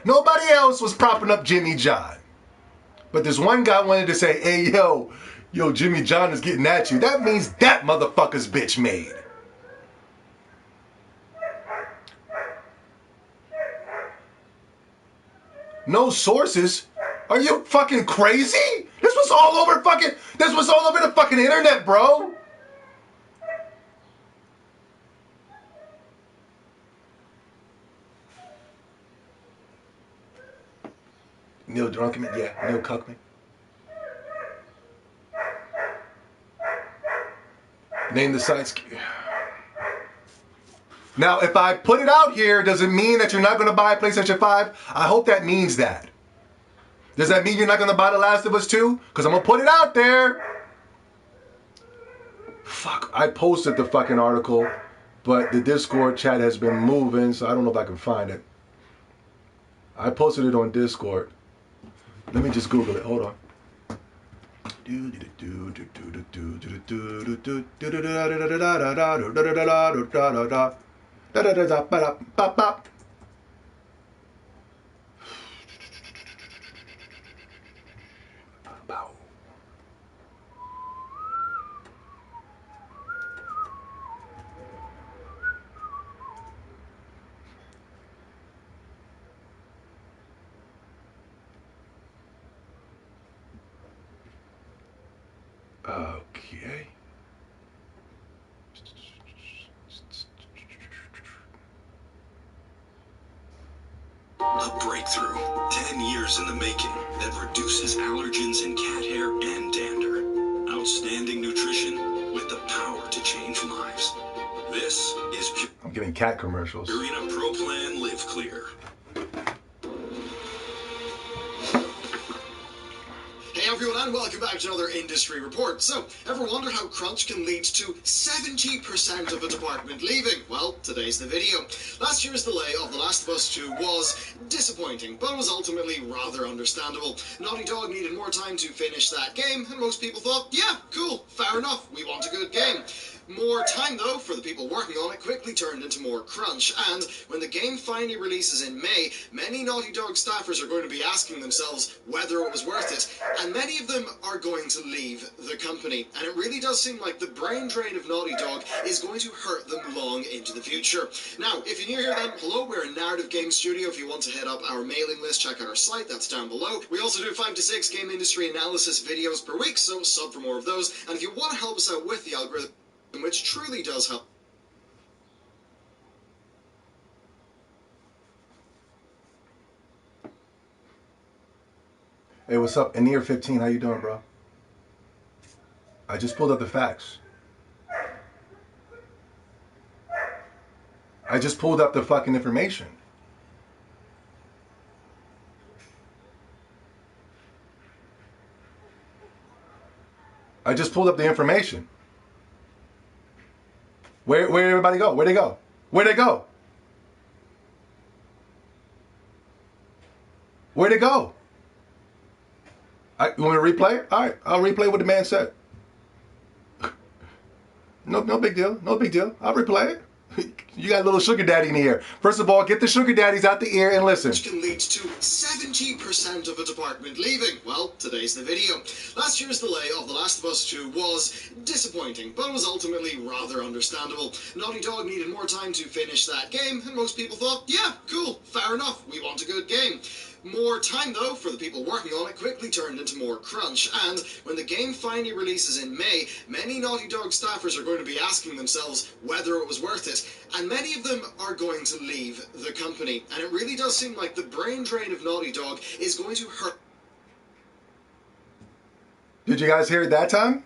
Nobody else was propping up Jimmy John. But this one guy wanted to say, hey, yo, Jimmy John is getting at you. That means that motherfucker's bitch made. No sources? Are you fucking crazy? This was all over the fucking internet, bro. Neil Drunkman? Yeah, Neil Cuckman. Name the sites. Now, if I put it out here, does it mean that you're not going to buy a PlayStation 5? I hope that means that. Does that mean you're not going to buy The Last of Us 2? Because I'm going to put it out there. Fuck, I posted the fucking article, but the Discord chat has been moving, so I don't know if I can find it. I posted it on Discord. Let me just Google it. Hold on. Okay. A breakthrough, 10 years in the making, that reduces allergens in cat hair and dander. Outstanding nutrition with the power to change lives. This is I'm getting cat commercials. Purina Pro Plan Live Clear. Hey everyone, and welcome back to another industry report. So, ever wondered how crunch can lead to 70% of a department leaving? Well, today's the video. Last year's delay of The Last of Us 2 was disappointing, but was ultimately rather understandable. Naughty Dog needed more time to finish that game, and most people thought, yeah, cool, fair enough, we want a good game. More time, though, for the people working on it quickly turned into more crunch, and when the game finally releases in May, many Naughty Dog staffers are going to be asking themselves whether it was worth it, and many of them are going to leave the company, and it really does seem like the brain drain of Naughty Dog is going to hurt them long into the future. Now, if you're new here then, hello, we're a narrative game studio. If you want to head up our mailing list, check out our site, that's down below. We also do 5 to 6 game industry analysis videos per week, so sub for more of those, and if you want to help us out with the algorithm, which truly does help. Hey, what's up? Anir 15, how you doing, bro? I just pulled up the facts. I just pulled up the fucking information. I just pulled up the information. Where'd everybody go? Where'd they go? Where'd they go? Where'd they go? You want me to replay it? All right, I'll replay what the man said. No big deal. No big deal. I'll replay it. You got a little sugar daddy in the ear. First of all, get the sugar daddies out the ear and listen. Which can lead to 70% of a department leaving. Well, today's the video. Last year's delay of The Last of Us 2 was disappointing, but was ultimately rather understandable. Naughty Dog needed more time to finish that game, and most people thought, yeah, cool, fair enough, we want a good game. More time, though, for the people working on it quickly turned into more crunch, and when the game finally releases in May, many Naughty Dog staffers are going to be asking themselves whether it was worth it, and many of them are going to leave the company, and it really does seem like the brain drain of Naughty Dog is going to hurt. Did you guys hear it that time?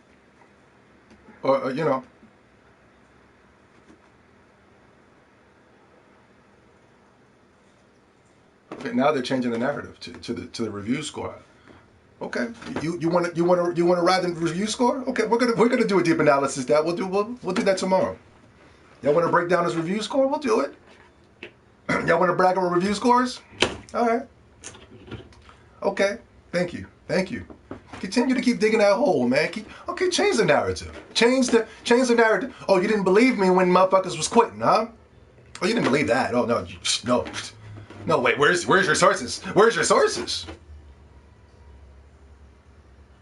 Or you know. Now they're changing the narrative to the review score. Okay, you want to ride the review score? Okay, we're gonna do a deep analysis. That we'll do that tomorrow. Y'all want to break down this review score? We'll do it. Y'all want to brag on review scores? All right. Okay. Thank you. Continue to keep digging that hole, man. Change the narrative. Change the narrative. Oh, you didn't believe me when motherfuckers was quitting, huh? Oh, you didn't believe that. Oh no. Wait. Where's your sources? Where's your sources?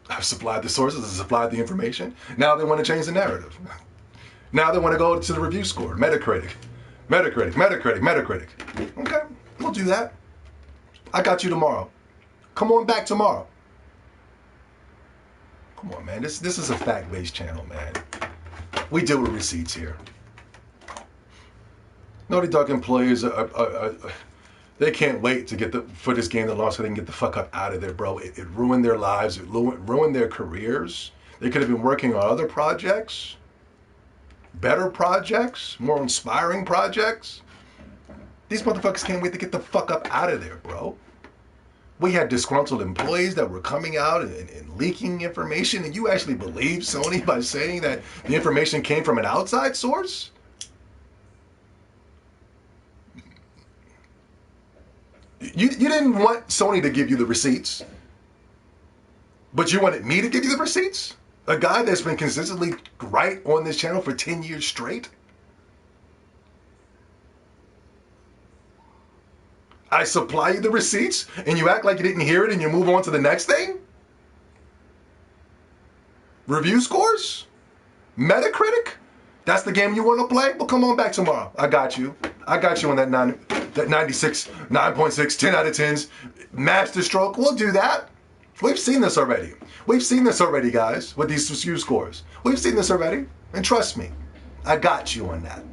I've supplied the sources. I've supplied the information. Now they want to change the narrative. Now they want to go to the review score. Metacritic. Okay, we'll do that. I got you tomorrow. Come on back tomorrow. Come on, man. This is a fact-based channel, man. We deal with receipts here. Naughty Dog employees they can't wait to for this game to launch so they can get the fuck up out of there, bro. It ruined their lives. It ruined their careers. They could have been working on other projects, better projects, more inspiring projects. These motherfuckers can't wait to get the fuck up out of there, bro. We had disgruntled employees that were coming out and leaking information, and you actually believe Sony by saying that the information came from an outside source? You didn't want Sony to give you the receipts, but you wanted me to give you the receipts? A guy that's been consistently right on this channel for 10 years straight? I supply you the receipts, and you act like you didn't hear it, and you move on to the next thing? Review scores? Metacritic? That's the game you want to play? Well, come on back tomorrow. I got you. I got you on that 96, 9.6, 10 out of 10s. Master stroke. We'll do that. We've seen this already. We've seen this already, guys, with these review scores. We've seen this already. And trust me, I got you on that.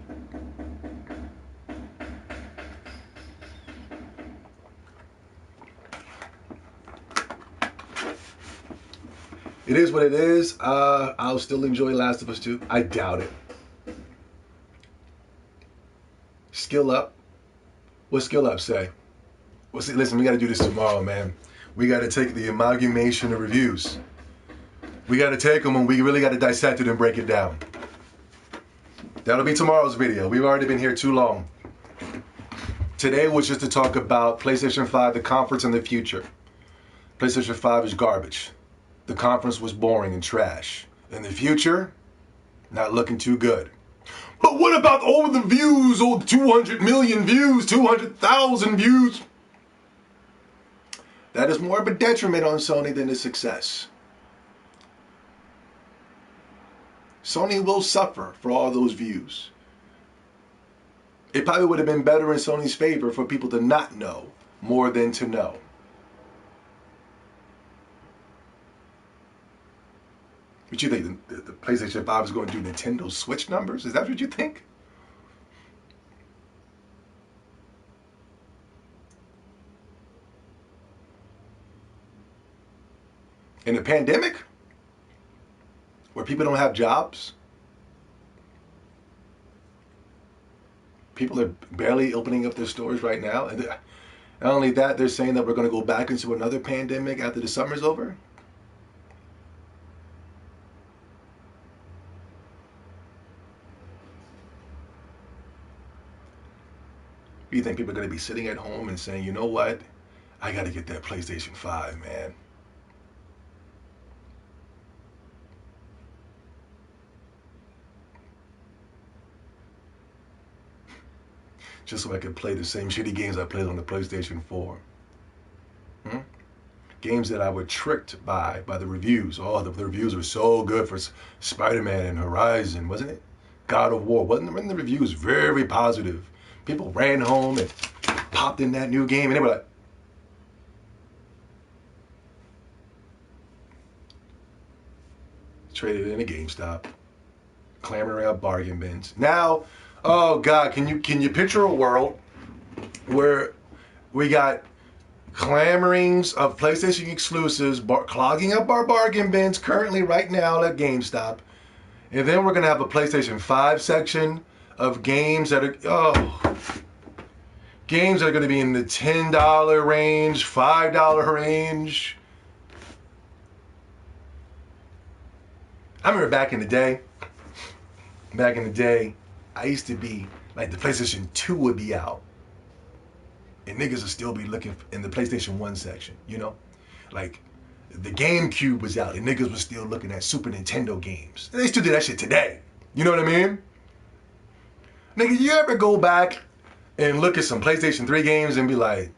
It is what it is. I'll still enjoy Last of Us 2. I doubt it. Skill up. What Skill Up say? Well, see, listen, we got to do this tomorrow, man. We got to take the amalgamation of reviews. We got to take them and we really got to dissect it and break it down. That'll be tomorrow's video. We've already been here too long. Today was just to talk about PlayStation 5, the conference, and the future. PlayStation 5 is garbage. The conference was boring and trash. In the future, not looking too good. But what about all the views, all 200 million views, 200,000 views? That is more of a detriment on Sony than a success. Sony will suffer for all those views. It probably would have been better in Sony's favor for people to not know more than to know. But you think the PlayStation 5 is going to do Nintendo Switch numbers? Is that what you think? In a pandemic, where people don't have jobs, people are barely opening up their stores right now. And not only that, they're saying that we're going to go back into another pandemic after the summer's over. You think people are going to be sitting at home and saying, you know what? I got to get that PlayStation 5, man. Just so I could play the same shitty games I played on the PlayStation 4. Games that I were tricked by the reviews. Oh, the reviews were so good for Spider-Man and Horizon, wasn't it? God of War. Wasn't the reviews very positive? People ran home and popped in that new game, and they were like, traded in a GameStop, clamoring out bargain bins. Now, oh God, can you picture a world where we got clamorings of PlayStation exclusives clogging up our bargain bins currently right now at GameStop, and then we're gonna have a PlayStation 5 section of games that are, oh, games that are going to be in the $10 range, $5 range. I remember back in the day, I used to be, like, the PlayStation 2 would be out. And niggas would still be looking in the PlayStation 1 section, you know? Like, the GameCube was out and niggas was still looking at Super Nintendo games. They still do that shit today. You know what I mean? Nigga, you ever go back and look at some PlayStation 3 games and be like,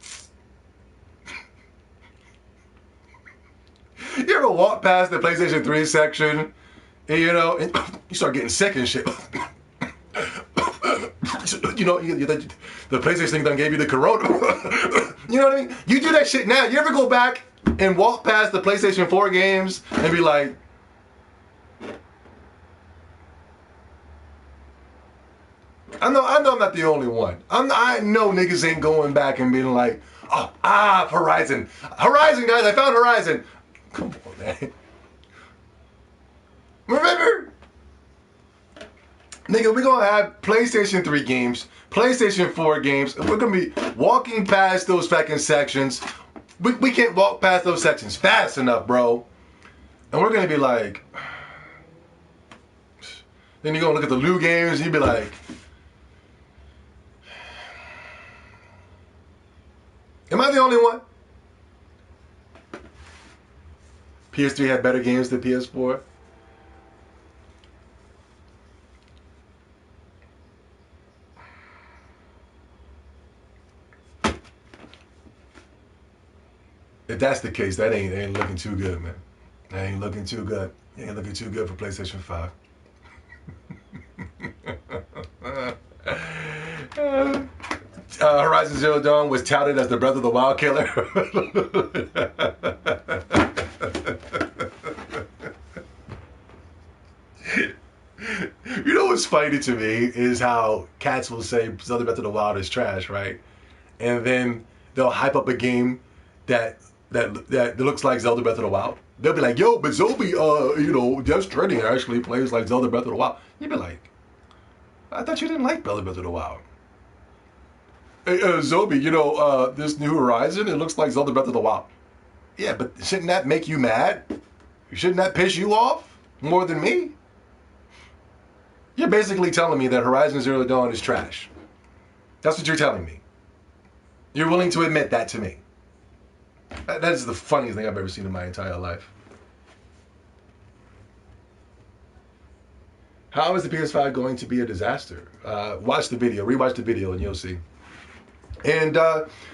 you ever walk past the PlayStation 3 section and, you know, and you start getting sick and shit. You know, the PlayStation thing done gave you the corona. You know what I mean? You do that shit now. You ever go back and walk past the PlayStation 4 games and be like, I know I'm not the only one. I know niggas ain't going back and being like, Horizon, guys, I found Horizon. Come on, man. Remember? Nigga, we're gonna have PlayStation 3 games, PlayStation 4 games, and we're gonna be walking past those fucking sections. We can't walk past those sections fast enough, bro. And we're gonna be like, then you're gonna look at the Lou games and you'd be like, am I the only one? PS3 had better games than PS4. If that's the case, that ain't looking too good, man. That ain't looking too good. Ain't looking too good for PlayStation 5. Horizon Zero Dawn was touted as the Breath of the Wild killer. You know what's funny to me is how cats will say Zelda Breath of the Wild is trash, right? And then they'll hype up a game that looks like Zelda Breath of the Wild. They'll be like, yo, but Zobi, Death Stranding actually plays like Zelda Breath of the Wild. You'd be like, I thought you didn't like Zelda Breath of the Wild. Hey, Zobi, this New Horizon, it looks like Zelda Breath of the Wild. Yeah, but shouldn't that make you mad? Shouldn't that piss you off more than me? You're basically telling me that Horizon Zero Dawn is trash. That's what you're telling me. You're willing to admit that to me. That is the funniest thing I've ever seen in my entire life. How is the PS5 going to be a disaster? Watch the video, rewatch the video, and you'll see. And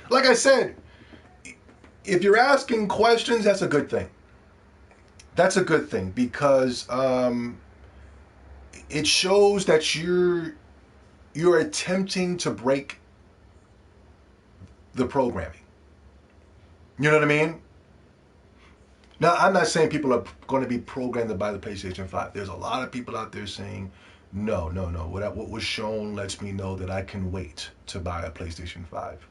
like I said, if you're asking questions, that's a good thing. That's a good thing because it shows that you're attempting to break the programming. You know what I mean? Now, I'm not saying people are going to be programmed to buy the PlayStation 5. There's a lot of people out there saying, no. What was shown lets me know that I can wait to buy a PlayStation 5.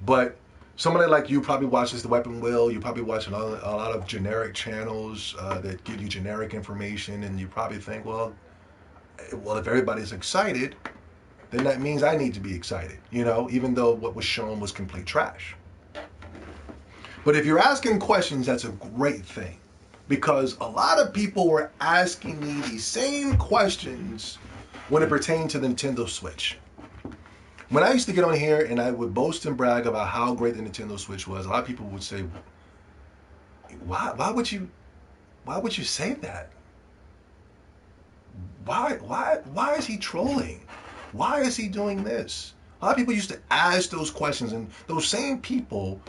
But somebody like you probably watches The Weapon Wheel. You probably watch a lot of generic channels that give you generic information. And you probably think, well, if everybody's excited, then that means I need to be excited. Even though what was shown was complete trash. But if you're asking questions, that's a great thing. Because a lot of people were asking me these same questions when it pertained to the Nintendo Switch. When I used to get on here and I would boast and brag about how great the Nintendo Switch was, a lot of people would say, why would you say that? Why is he trolling? Why is he doing this? A lot of people used to ask those questions, and those same people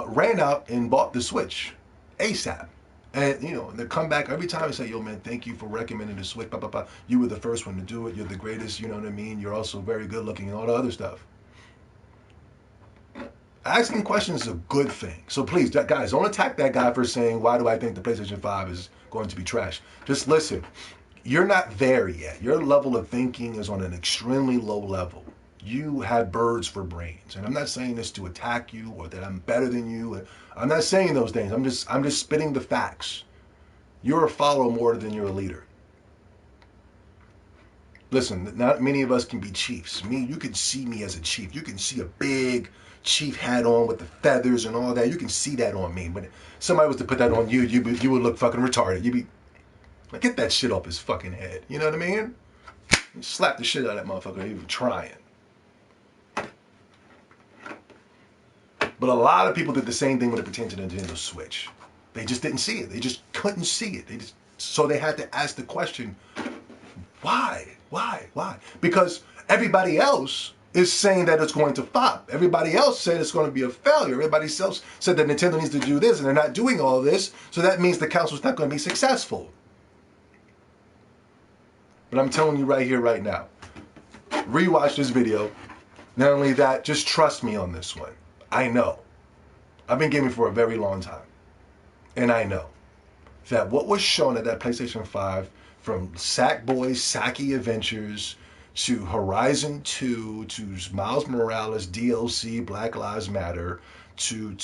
ran out and bought the Switch ASAP. And, they come back every time and say, yo, man, thank you for recommending the Switch, blah, blah, blah. You were the first one to do it. You're the greatest, you know what I mean? You're also very good looking and all the other stuff. Asking questions is a good thing. So please, guys, don't attack that guy for saying, why do I think the PlayStation 5 is going to be trash? Just listen. You're not there yet. Your level of thinking is on an extremely low level. You have birds for brains. And I'm not saying this to attack you or that I'm better than you. I'm not saying those things. I'm just spitting the facts. You're a follower more than you're a leader. Listen, not many of us can be chiefs. You can see me as a chief. You can see a big chief hat on with the feathers and all that. You can see that on me. But if somebody was to put that on you, you would look fucking retarded. You'd be like, get that shit off his fucking head. You know what I mean? Slap the shit out of that motherfucker even trying. But a lot of people did the same thing when it pertained to the Nintendo Switch. They just didn't see it. They just couldn't see it. So they had to ask the question, why? Because everybody else is saying that it's going to flop. Everybody else said it's going to be a failure. Everybody else said that Nintendo needs to do this, and they're not doing all this, so that means the console's not going to be successful. But I'm telling you right here, right now, rewatch this video. Not only that, just trust me on this one. I know. I've been gaming for a very long time. And I know that what was shown at that PlayStation 5, from Sackboy's Sacky Adventures to Horizon 2 to Miles Morales DLC, Black Lives Matter to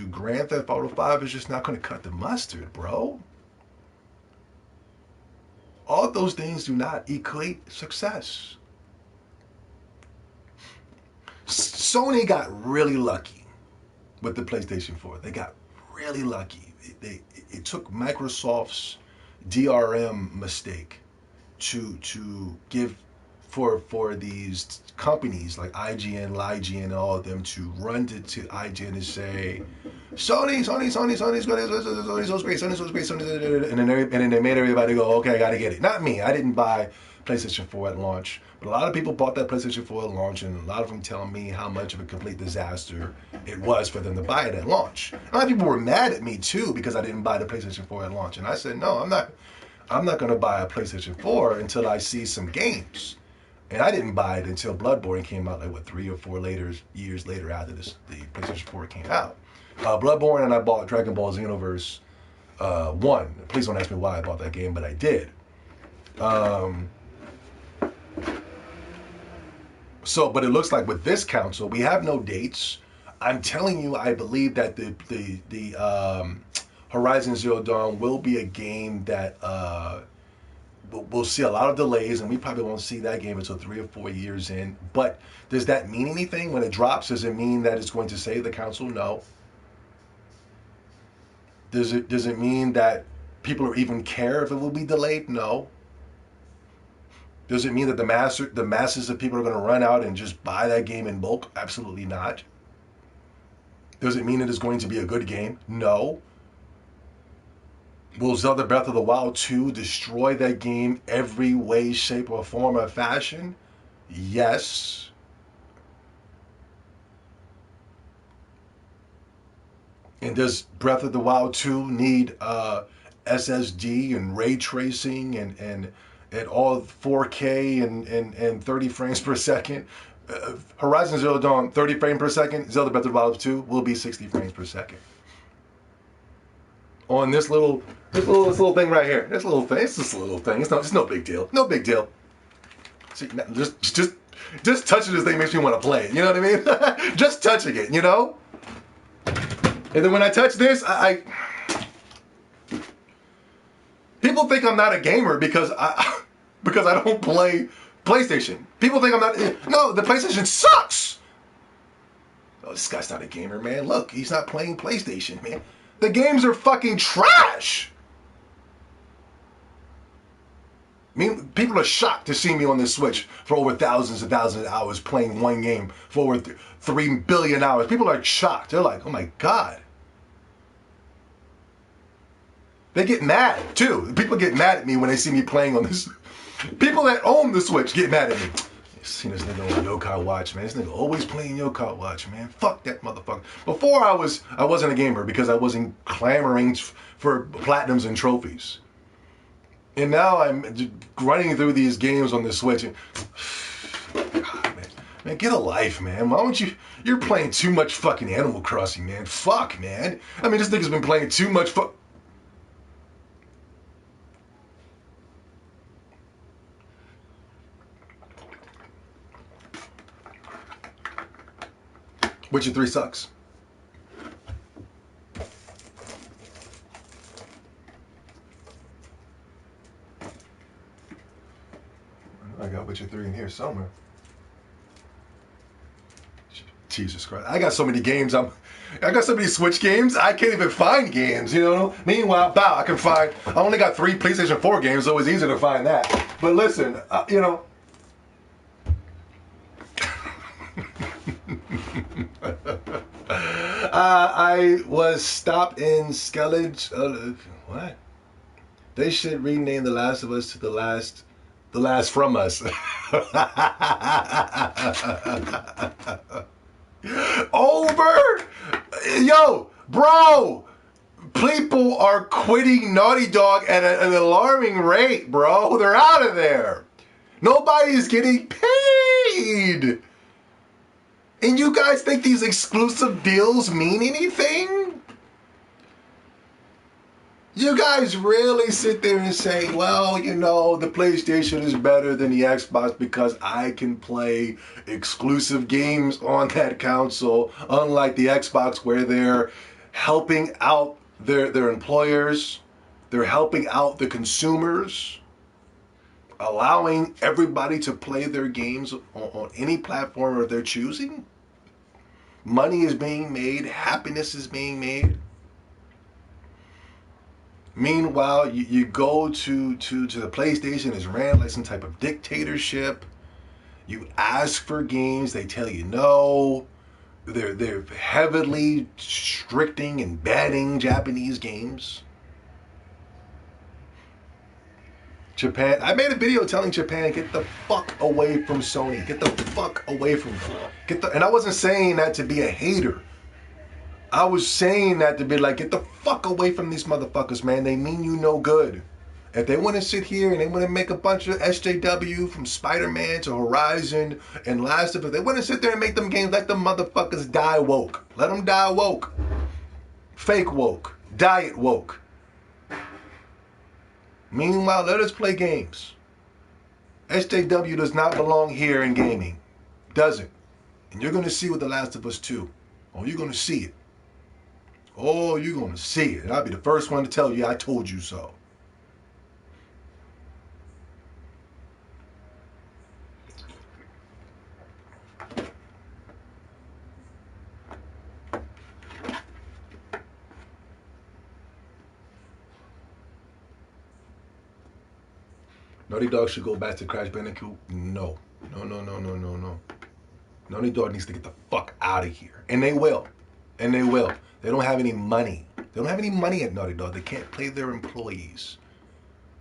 Grand Theft Auto 5 is just not going to cut the mustard, bro. All those things do not equate success. Sony got really lucky with the PlayStation 4. They got really lucky. It took Microsoft's DRM mistake to give for these companies like IGN, LIGN, and all of them to run to IGN and say, Sony's great, Sony's great, and then they made everybody go, okay, I gotta get it. Not me. I didn't buy PlayStation 4 at launch, but a lot of people bought that PlayStation 4 at launch, and a lot of them telling me how much of a complete disaster it was for them to buy it at launch. A lot of people were mad at me too because I didn't buy the PlayStation 4 at launch, and I said, no, I'm not going to buy a PlayStation 4 until I see some games. And I didn't buy it until Bloodborne came out, 3 or 4 years later after the PlayStation 4 came out. Bloodborne, and I bought Dragon Ball Xenoverse 1. Please don't ask me why I bought that game, but I did. But it looks like with this console, we have no dates. I'm telling you, I believe that the Horizon Zero Dawn will be a game that we'll see a lot of delays, and we probably won't see that game until 3 or 4 years in. But does that mean anything when it drops? Does it mean that it's going to save the console? No. Does it mean that people are even care if it will be delayed? No. Does it mean that the masses of people are going to run out and just buy that game in bulk? Absolutely not. Does it mean it is going to be a good game? No. Will Zelda Breath of the Wild 2 destroy that game every way, shape, or form or fashion? Yes. And does Breath of the Wild 2 need SSD and ray tracing and all 4K and 30 frames per second? Horizon Zero Dawn 30 frames per second. Zelda Breath of the Wild 2 will be 60 frames per second. On this little thing right here. This little thing. It's just a little thing. It's no big deal. No big deal. See, just touching this thing makes me want to play it. You know what I mean? Just touching it, you know? And then when I touch this, I people think I'm not a gamer because I don't play PlayStation. People think I'm not. No, the PlayStation sucks. Oh, this guy's not a gamer, man. Look, he's not playing PlayStation, man. The games are fucking trash. I mean, people are shocked to see me on this Switch for over thousands and thousands of hours playing one game for over 3 billion hours. People are shocked. They're like, oh my God. They get mad, too. People get mad at me when they see me playing on this. People that own the Switch get mad at me. You seen this nigga on Yokai Watch, man. This nigga always playing Yokai Watch, man. Fuck that motherfucker. Before I wasn't a gamer because I wasn't clamoring for platinums and trophies. And now I'm running through these games on the Switch and God, man, get a life, man. Why don't you're playing too much fucking Animal Crossing, man. Fuck, man. I mean, this nigga's been playing too much Witcher 3 sucks. I got Witcher 3 in here somewhere. Jesus Christ. I got so many games. I got so many Switch games, I can't even find games, you know? Meanwhile, I can find, I only got 3 PlayStation 4 games, so it's easy to find that. But listen, you know. I was stopped in Skellige. What? They should rename The Last of Us to The Last From Us. Over? Yo, bro, people are quitting Naughty Dog at an alarming rate, bro. They're out of there. Nobody's getting paid. And you guys think these exclusive deals mean anything? You guys really sit there and say, well, you know, the PlayStation is better than the Xbox because I can play exclusive games on that console, unlike the Xbox where they're helping out their employers, they're helping out the consumers, allowing everybody to play their games on any platform of their choosing. Money is being made, happiness is being made. Meanwhile, you go to the PlayStation, it's ran like some type of dictatorship. You ask for games, they tell you no. They're heavily restricting and banning Japanese games. Japan, I made a video telling Japan, get the fuck away from Sony. Get the fuck away from them. And I wasn't saying that to be a hater. I was saying that to be like, get the fuck away from these motherfuckers, man. They mean you no good. If they want to sit here and they want to make a bunch of SJW from Spider-Man to Horizon and Last of Us, they want to sit there and make them games, let them motherfuckers die woke. Let them die woke. Fake woke. Diet woke. Meanwhile, let us play games. SJW does not belong here in gaming. Doesn't. And you're going to see with The Last of Us 2. Oh, you're going to see it. Oh, you're going to see it. And I'll be the first one to tell you I told you so. Naughty Dog should go back to Crash Bandicoot? No. No. Naughty Dog needs to get the fuck out of here. And they will. And they will. They don't have any money. They don't have any money at Naughty Dog. They can't pay their employees.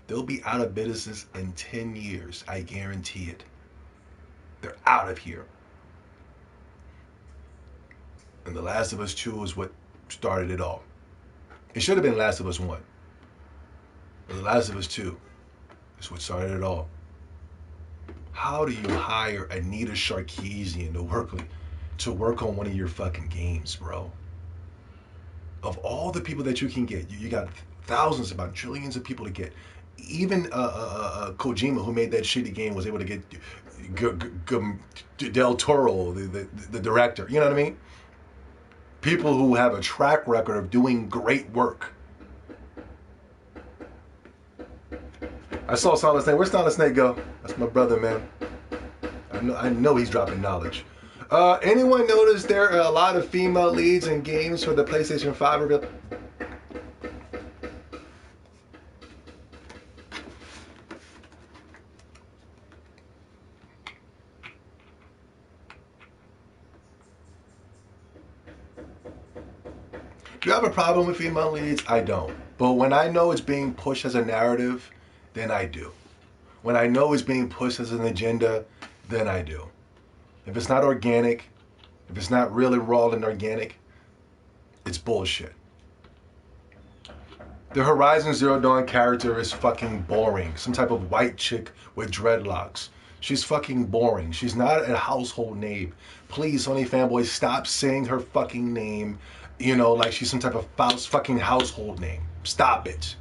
They'll be out of business in 10 years. I guarantee it. They're out of here. And The Last of Us 2 is what started it all. It should have been Last of Us 1. But The Last of Us 2 is what started it all. How do you hire Anita Sarkeesian to work on one of your fucking games, bro? Of all the people that you can get, you got thousands, about trillions of people to get. Even Kojima, who made that shitty game, was able to get Del Toro, the director. You know what I mean? People who have a track record of doing great work. I saw Solid Snake. Where's Solid Snake go? That's my brother, man. I know he's dropping knowledge. Anyone notice there are a lot of female leads in games for the PlayStation 5? Do you have a problem with female leads? I don't. But when I know it's being pushed as a narrative, then I do. When I know it's being pushed as an agenda, then I do. If it's not organic, if it's not really raw and organic, it's bullshit. The Horizon Zero Dawn character is fucking boring. Some type of white chick with dreadlocks. She's fucking boring. She's not a household name. Please, Sony fanboys, stop saying her fucking name, you know, like she's some type of false fucking household name. Stop it.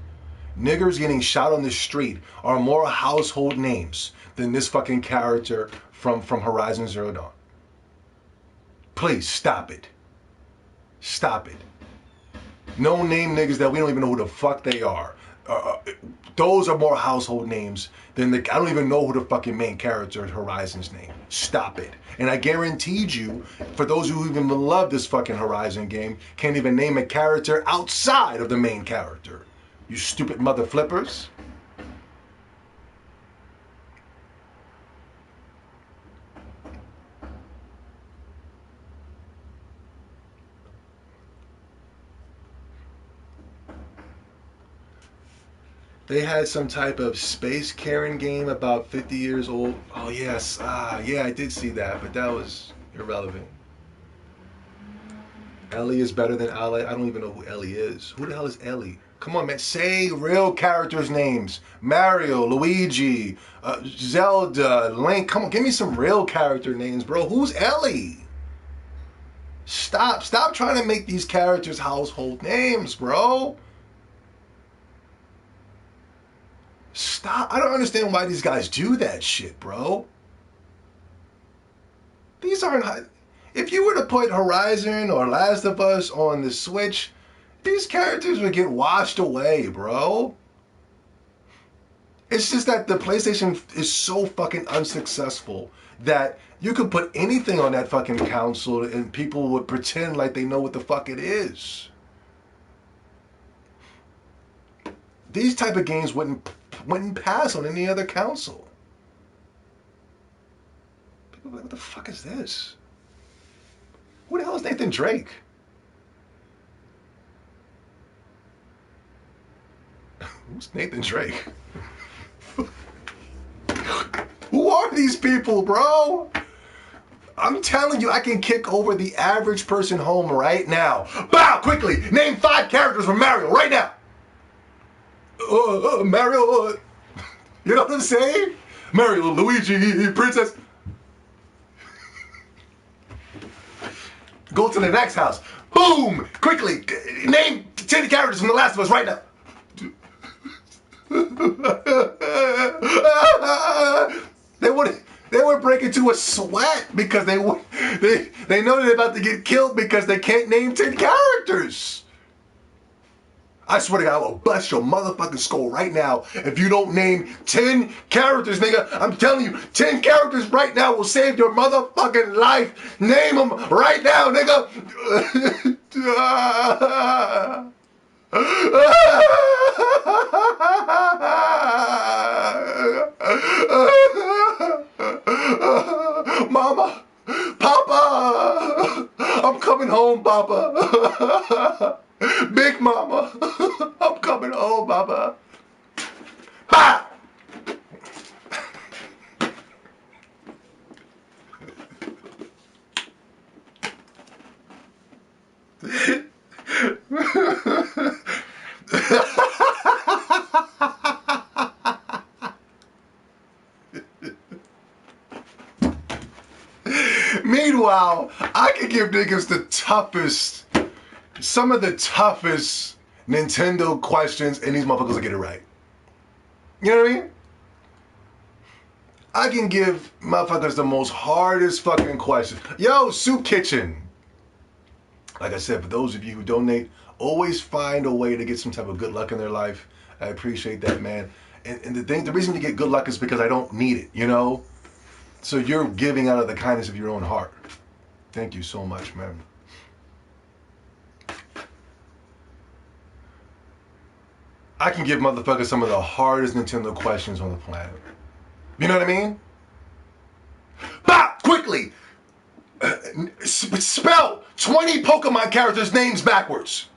Niggers getting shot on the street are more household names than this fucking character from Horizon Zero Dawn. Please, stop it. Stop it. No name niggas that we don't even know who the fuck they are. Those are more household names than the... I don't even know who the fucking main character of Horizon's name. Stop it. And I guaranteed you, for those who even love this fucking Horizon game, can't even name a character outside of the main character. You stupid mother flippers. They had some type of space Karen game about 50 years old. Oh, yes. Yeah, I did see that, but that was irrelevant. Ellie is better than Ellie. I don't even know who Ellie is. Who the hell is Ellie? Come on, man. Say real characters' names. Mario, Luigi, Zelda, Link. Come on, give me some real character names, bro. Who's Ellie? Stop trying to make these characters household names, bro. Stop. I don't understand why these guys do that shit, bro. These aren't... If you were to put Horizon or Last of Us on the Switch, these characters would get washed away, bro. It's just that the PlayStation is so fucking unsuccessful that you could put anything on that fucking console and people would pretend like they know what the fuck it is. These type of games wouldn't pass on any other console. People are like, what the fuck is this? Who the hell is Nathan Drake? Who's Nathan Drake? Who are these people, bro? I'm telling you, I can kick over the average person home right now. Bow, quickly, name 5 characters from Mario right now. Mario, you know what I'm saying? Mario, Luigi, Princess. Go to the next house. Boom! Quickly, name 10 characters from The Last of Us right now. They would break into a sweat because they know they're about to get killed because they can't name 10 characters. I swear to God, I will bust your motherfucking skull right now if you don't name 10 characters, nigga. I'm telling you, 10 characters right now will save your motherfucking life. Name them right now, nigga. Mama, Papa, I'm coming home, Papa. Big Mama, I'm coming home, Papa. Bah! Meanwhile, I can give niggas the toughest, some of the toughest Nintendo questions, and these motherfuckers will get it right. You know what I mean? I can give motherfuckers the most hardest fucking questions. Yo, Soup Kitchen. Like I said, for those of you who donate, always find a way to get some type of good luck in their life. I appreciate that, man. And the reason you get good luck is because I don't need it, you know? So you're giving out of the kindness of your own heart. Thank you so much, man. I can give motherfuckers some of the hardest Nintendo questions on the planet. You know what I mean? Bah! Quickly! Spell 20 Pokemon characters' names backwards.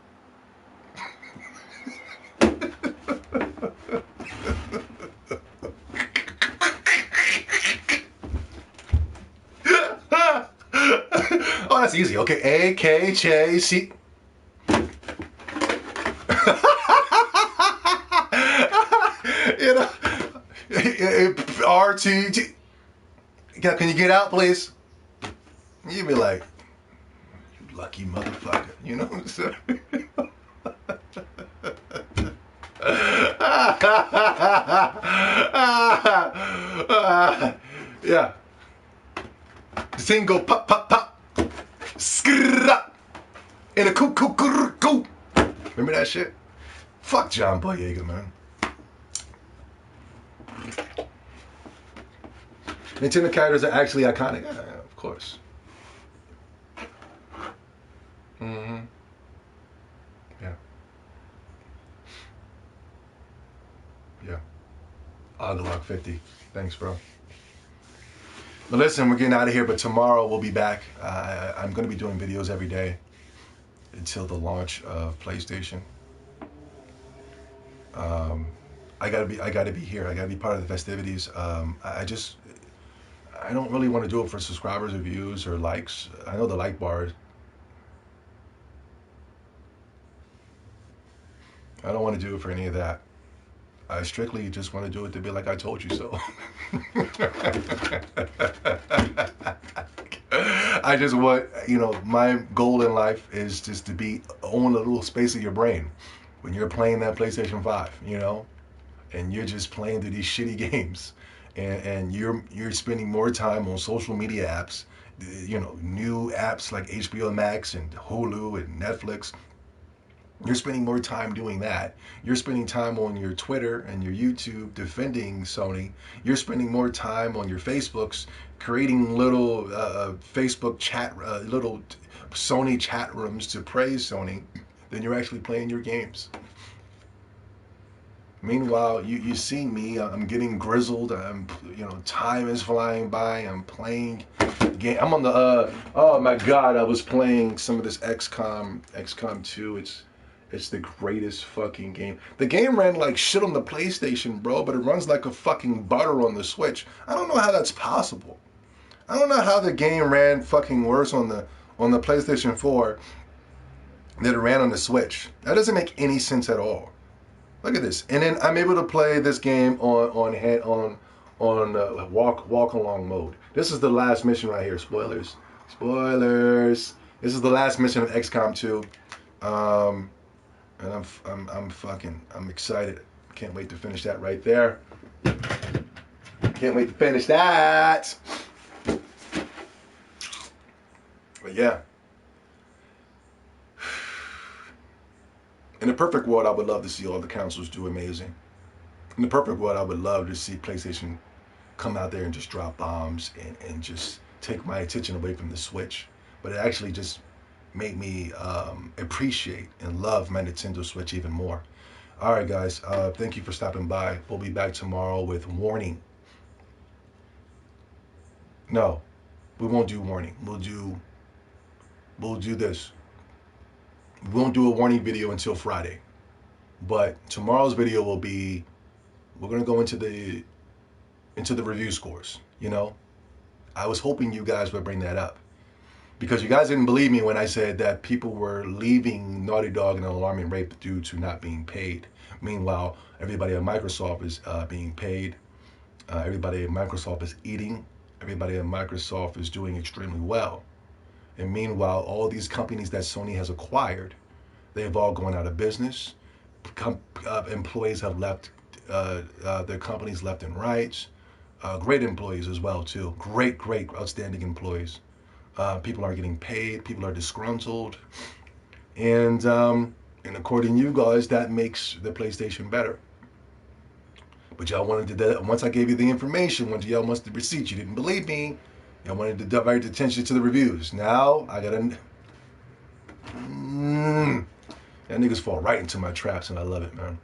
Oh, that's easy. Okay, A, K, J, C. You know, R, T, T. Can you get out, please? You'd be like, you lucky motherfucker. You know what I'm saying? Yeah. The thing go pop, pop, pop. Skrrrrap. In a coo, coo, coo, coo. Remember that shit? Fuck John Boyega, man. Nintendo characters are actually iconic. Of course. Mm-hmm. Yeah. Yeah. Oglog 50. Thanks, bro. But listen, we're getting out of here, but tomorrow we'll be back. I'm going to be doing videos every day until the launch of PlayStation. I gotta be here. I gotta be part of the festivities. I don't really want to do it for subscribers or views or likes. I know the like bar. I don't want to do it for any of that. I strictly just want to do it to be like, I told you so. I just want, my goal in life is just to own a little space of your brain when you're playing that PlayStation 5, and you're just playing through these shitty games, and you're spending more time on social media apps, new apps like HBO Max and Hulu and Netflix. You're spending more time doing that. You're spending time on your Twitter and your YouTube defending Sony. You're spending more time on your Facebooks creating little Facebook chat, little Sony chat rooms to praise Sony than you're actually playing your games. Meanwhile, you see me. I'm getting grizzled. Time is flying by. I'm playing game. I'm on the. Oh my God! I was playing some of this XCOM 2. It's the greatest fucking game. The game ran like shit on the PlayStation, bro, but it runs like a fucking butter on the Switch. I don't know how that's possible. I don't know how the game ran fucking worse on the PlayStation 4 than it ran on the Switch. That doesn't make any sense at all. Look at this. And then I'm able to play this game on walk along mode. This is the last mission right here. Spoilers. This is the last mission of XCOM 2. And I'm excited. Can't wait to finish that right there. Can't wait to finish that. But yeah. In the perfect world, I would love to see all the consoles do amazing. In the perfect world, I would love to see PlayStation come out there and just drop bombs and just take my attention away from the Switch. But it actually just made me appreciate and love my Nintendo Switch even more. All right, guys. Thank you for stopping by. We'll be back tomorrow with warning. No, we won't do warning. We'll do this. We won't do a warning video until Friday. But tomorrow's video will be, we're gonna go into the review scores. I was hoping you guys would bring that up, because you guys didn't believe me when I said that people were leaving Naughty Dog at an alarming rate due to not being paid. Meanwhile, everybody at Microsoft is being paid. Everybody at Microsoft is eating. Everybody at Microsoft is doing extremely well. And meanwhile, all these companies that Sony has acquired, they've all gone out of business. Employees have left their companies left and right. Great employees as well, too. Great, outstanding employees. People are getting paid. People are disgruntled. And according to you guys, that makes the PlayStation better. But y'all wanted to do that. Once I gave you the information, once y'all wanted the receipts, you didn't believe me. Y'all wanted to divert attention to the reviews. Now, I gotta... That niggas fall right into my traps, and I love it, man.